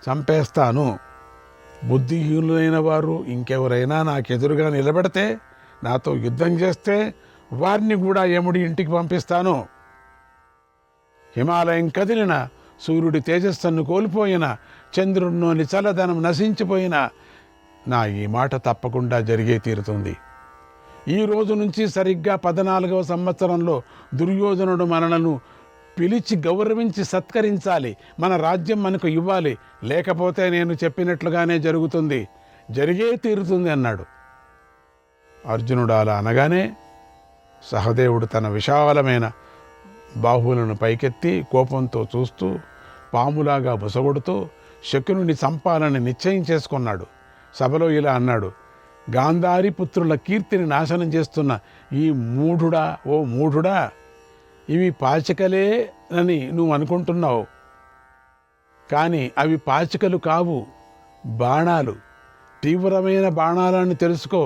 చంపేస్తాను. బుద్ధిహీనులైన వారు ఇంకెవరైనా నాకెదురుగా నిలబడితే, నాతో యుద్ధం చేస్తే వారిని కూడా యముడి ఇంటికి పంపిస్తాను. హిమాలయం కదిలిన, సూర్యుడి తేజస్సును కోల్పోయిన, చంద్రుడిలోని చల్లదనం నశించిపోయిన నా ఈ మాట తప్పకుండా జరిగే తీరుతుంది. ఈ రోజు నుంచి సరిగ్గా 14వ సంవత్సరంలో దుర్యోధనుడు మనలను పిలిచి గౌరవించి సత్కరించాలి, మన రాజ్యం మనకు ఇవ్వాలి, లేకపోతే నేను చెప్పినట్లుగానే జరుగుతుంది, జరిగే తీరుతుంది అన్నాడు. అర్జునుడు అలా అనగానే సహదేవుడు తన విశాలమైన బాహువులను పైకెత్తి కోపంతో చూస్తూ పాములాగా బుసగొడుతూ శకునుని చంపాలని నిశ్చయం చేసుకున్నాడు. సభలో ఇలా అన్నాడు, గాంధారి పుత్రుల కీర్తిని నాశనం చేస్తున్న ఈ మూఢుడా, ఓ మూఢుడా, ఇవి పాచికలే అని నువ్వు అనుకుంటున్నావు, కానీ అవి పాచికలు కావు, బాణాలు, తీవ్రమైన బాణాలని తెలుసుకో.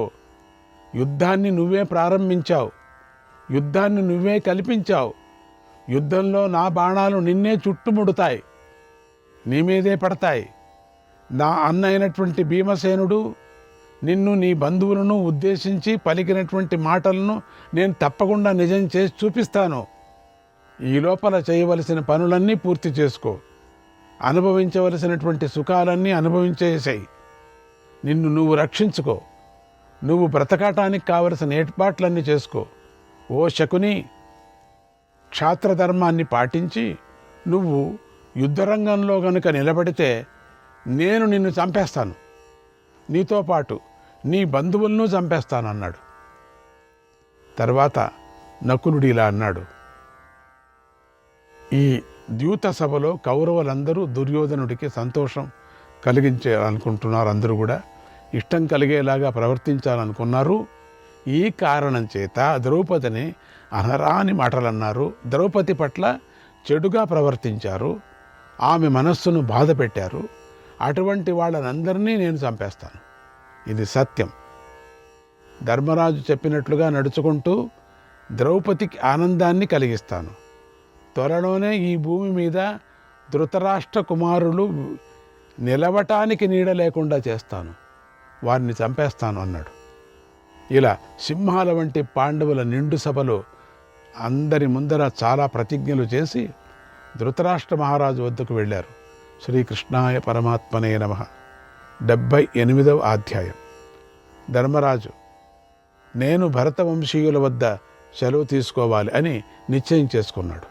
యుద్ధాన్ని నువ్వే ప్రారంభించావు, యుద్ధాన్ని నువ్వే కల్పించావు. యుద్ధంలో నా బాణాలు నిన్నే చుట్టుముడతాయి, నీ మీదే పడతాయి. నా అన్న అయినటువంటి భీమసేనుడు నిన్ను, నీ బంధువులను ఉద్దేశించి పలికినటువంటి మాటలను నేను తప్పకుండా నిజం చేసి చూపిస్తాను. ఈ లోపల చేయవలసిన పనులన్నీ పూర్తి చేసుకో, అనుభవించవలసినటువంటి సుఖాలన్నీ అనుభవించేసాయి. నిన్ను నువ్వు రక్షించుకో, నువ్వు బ్రతకటానికి కావలసిన ఏర్పాట్లన్నీ చేసుకో. ఓ శకుని, క్షాత్రధర్మాన్ని పాటించి నువ్వు యుద్ధరంగంలో గనుక నిలబడితే నేను నిన్ను చంపేస్తాను, నీతో పాటు నీ బంధువులను చంపేస్తాను అన్నాడు. తర్వాత నకులుడు ఇలా అన్నాడు, ఈ ద్యూత సభలో కౌరవులందరూ దుర్యోధనుడికి సంతోషం కలిగించాలనుకుంటున్నారు, అందరూ కూడా ఇష్టం కలిగేలాగా ప్రవర్తించాలనుకున్నారు. ఈ కారణం చేత ద్రౌపదిని అనరాని మాటలన్నారు, ద్రౌపది పట్ల చెడుగా ప్రవర్తించారు, ఆమె మనస్సును బాధ పెట్టారు. అటువంటి వాళ్ళనందరినీ నేను చంపేస్తాను, ఇది సత్యం. ధర్మరాజు చెప్పినట్లుగా నడుచుకుంటూ ద్రౌపదికి ఆనందాన్ని కలిగిస్తాను. త్వరలోనే ఈ భూమి మీద ధృతరాష్ట్ర కుమారులు నిలవటానికి నీడ లేకుండా చేస్తాను, వారిని చంపేస్తాను అన్నాడు. ఇలా సింహాల వంటి పాండవుల నిండు సభలో అందరి ముందర చాలా ప్రతిజ్ఞలు చేసి ధృతరాష్ట్ర మహారాజు వద్దకు వెళ్ళారు. శ్రీకృష్ణాయ పరమాత్మనే నమః. 78వ అధ్యాయం. ధర్మరాజు, నేను భరతవంశీయుల వద్ద సెలవు తీసుకోవాలి అని నిశ్చయం చేసుకున్నాడు.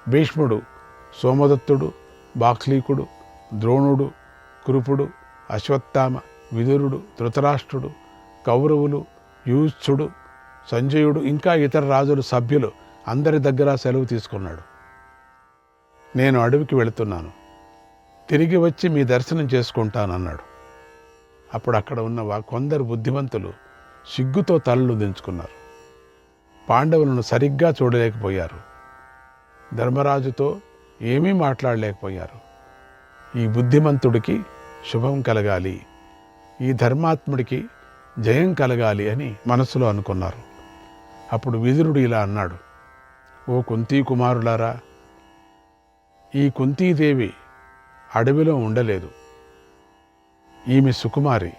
భీష్ముడు, సోమదత్తుడు, బాక్లీకుడు, ద్రోణుడు, కృపుడు, అశ్వత్థామ, విదురుడు, ధృతరాష్ట్రుడు, కౌరవులు, యూత్సుడు, సంజయుడు, ఇంకా ఇతర రాజుల సభ్యులు అందరి దగ్గర సెలవు తీసుకున్నాడు. నేను అడవికి వెళుతున్నాను, తిరిగి వచ్చి మీ దర్శనం చేసుకుంటానన్నాడు. అప్పుడు అక్కడ ఉన్న కొందరు బుద్ధిమంతులు సిగ్గుతో తలలు దించుకున్నారు. పాండవులను సరిగ్గా చూడలేకపోయారు. ధర్మరాజుతో ఏమీ మాట్లాడలేకపోయారు. ఈ బుద్ధిమంతుడికి శుభం కలగాలి, ఈ ధర్మాత్ముడికి జయం కలగాలి అని మనసులో అనుకున్నారు. అప్పుడు విదురుడు ఇలా అన్నాడు, ఓ కుంతీ కుమారులారా, ఈ కుంతీదేవి అడవిలో ఉండలేదు. ఈమె సుకుమారి,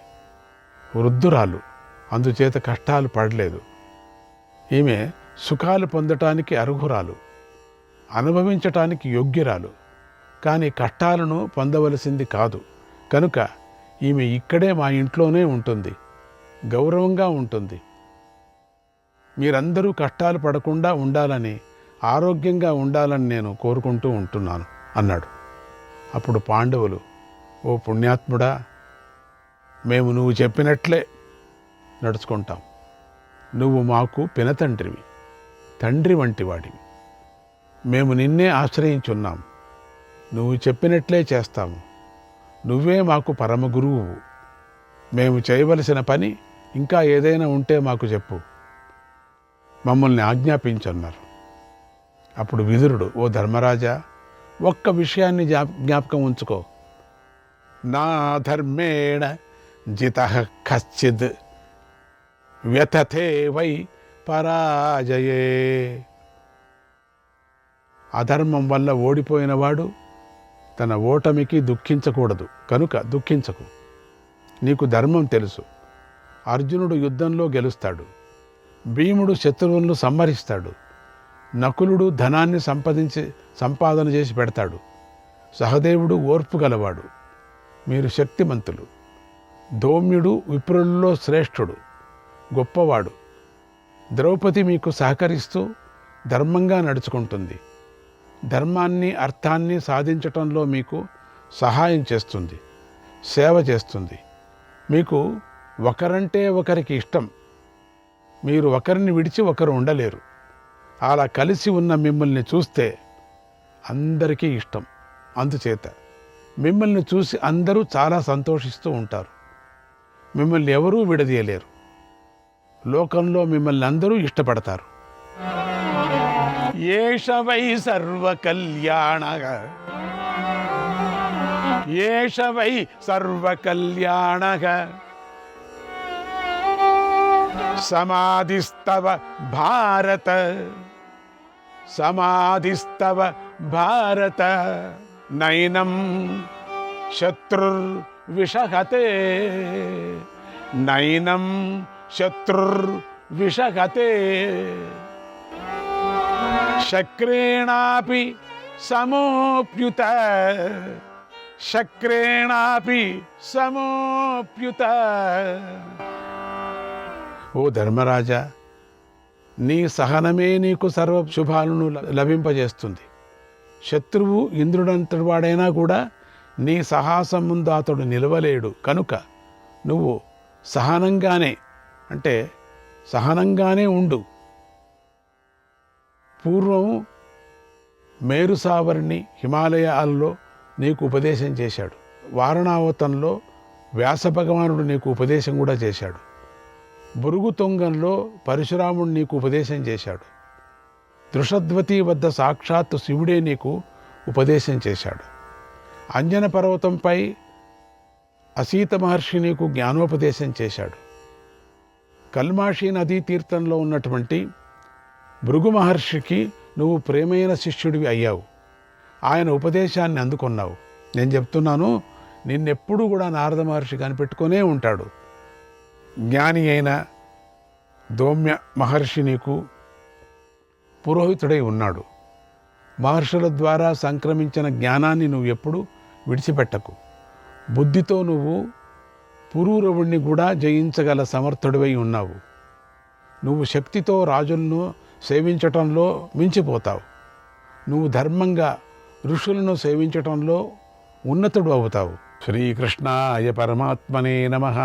వృద్ధురాలు, అందుచేత కష్టాలు పడలేదు. ఈమె సుఖాలు పొందటానికి అర్హురాలు, అనుభవించటానికి యోగ్యురాలు, కానీ కష్టాలను పొందవలసింది కాదు. కనుక ఈమె ఇక్కడే మా ఇంట్లోనే ఉంటుంది, గౌరవంగా ఉంటుంది. మీరందరూ కష్టాలు పడకుండా ఉండాలని, ఆరోగ్యంగా ఉండాలని నేను కోరుకుంటూ ఉంటున్నాను అన్నాడు. అప్పుడు పాండవులు, ఓ పుణ్యాత్ముడా, మేము నువ్వు చెప్పినట్లే నడుచుకుంటాం. నువ్వు మాకు పినతండ్రివి, తండ్రి వంటి వాడివి. మేము నిన్నే ఆశ్రయించున్నాం. నువ్వు చెప్పినట్లే చేస్తాము. నువ్వే మాకు పరమ గురువువు. మేము చేయవలసిన పని ఇంకా ఏదైనా ఉంటే మాకు చెప్పు, మమ్మల్ని ఆజ్ఞాపించన్నారు. అప్పుడు విదురుడు, ఓ ధర్మరాజా, ఒక్క విషయాన్ని జ్ఞాపకం ఉంచుకో. నా ధర్మేణ జితః కశ్చిద్ వ్యథతే వై పరాజయే. అధర్మం వల్ల ఓడిపోయినవాడు తన ఓటమికి దుఃఖించకూడదు. కనుక దుఃఖించకు. నీకు ధర్మం తెలుసు. అర్జునుడు యుద్ధంలో గెలుస్తాడు, భీముడు శత్రువులను సంహరిస్తాడు, నకులుడు ధనాన్ని సంపాదన చేసి పెడతాడు, సహదేవుడు ఓర్పు గలవాడు, మీరు శక్తిమంతులు. ధౌమ్యుడు విప్రులలో శ్రేష్ఠుడు, గొప్పవాడు. ద్రౌపది మీకు సహకరిస్తూ ధర్మంగా నడుచుకుంటుంది. ధర్మాన్ని, అర్థాన్ని సాధించటంలో మీకు సహాయం చేస్తుంది, సేవ చేస్తుంది. మీకు ఒకరంటే ఒకరికి ఇష్టం. మీరు ఒకరిని విడిచి ఒకరు ఉండలేరు. అలా కలిసి ఉన్న మిమ్మల్ని చూస్తే అందరికీ ఇష్టం. అందుచేత మిమ్మల్ని చూసి అందరూ చాలా సంతోషిస్తూ ఉంటారు. మిమ్మల్ని ఎవరూ విడదీయలేరు. లోకంలో మిమ్మల్ని అందరూ ఇష్టపడతారు. ఏష వై సర్వకల్యాణః, ఏష వై సర్వకల్యాణః, సమాధిస్తవ భారత, సమాధిస్తవ భారత, నైనం శత్రుర్విషహతే, నైనం శత్రుర్విషహతే, శక్రేణాపి సమోప్యుత, శక్రేణాపి సమోప్యుత. ఓ ధర్మరాజా, నీ సహనమే నీకు సర్వ శుభాలను లభింపజేస్తుంది. శత్రువు ఇంద్రుడంతటి వాడైనా కూడా నీ సాహసం ముందు అతడు నిలవలేడు. కనుక నువ్వు సహనంగానే ఉండు. పూర్వం మేరుసావరిని హిమాలయాల్లో నీకు ఉపదేశం చేశాడు. వారణావతంలో వ్యాస భగవానుడు నీకు ఉపదేశం కూడా చేశాడు. భృగుతుంగంలో పరశురాముడు నీకు ఉపదేశం చేశాడు. దృషద్వతి వద్ద సాక్షాత్తు శివుడే నీకు ఉపదేశం చేశాడు. అంజన పర్వతంపై అసీత మహర్షి నీకు జ్ఞానోపదేశం చేశాడు. కల్మాషి నదీ తీర్థంలో ఉన్నటువంటి భృగు మహర్షికి నువ్వు ప్రేమైన శిష్యుడివి అయ్యావు. ఆయన ఉపదేశాన్ని అందుకున్నావు. నేను చెప్తున్నాను, నిన్నెప్పుడూ కూడా నారద మహర్షి కనిపెట్టుకునే ఉంటాడు. జ్ఞాని అయిన ధౌమ్య మహర్షి నీకు పురోహితుడై ఉన్నాడు. మహర్షుల ద్వారా సంక్రమించిన జ్ఞానాన్ని నువ్వు ఎప్పుడు విడిచిపెట్టకు. బుద్ధితో నువ్వు పురూరవుణ్ణి కూడా జయించగల సమర్థుడివై ఉన్నావు. నువ్వు శక్తితో రాజులను సేవించటంలో మించిపోతావు. నువ్వు ధర్మంగా ఋషులను సేవించటంలో ఉన్నతుడు అవుతావు. శ్రీకృష్ణాయ పరమాత్మనే నమః.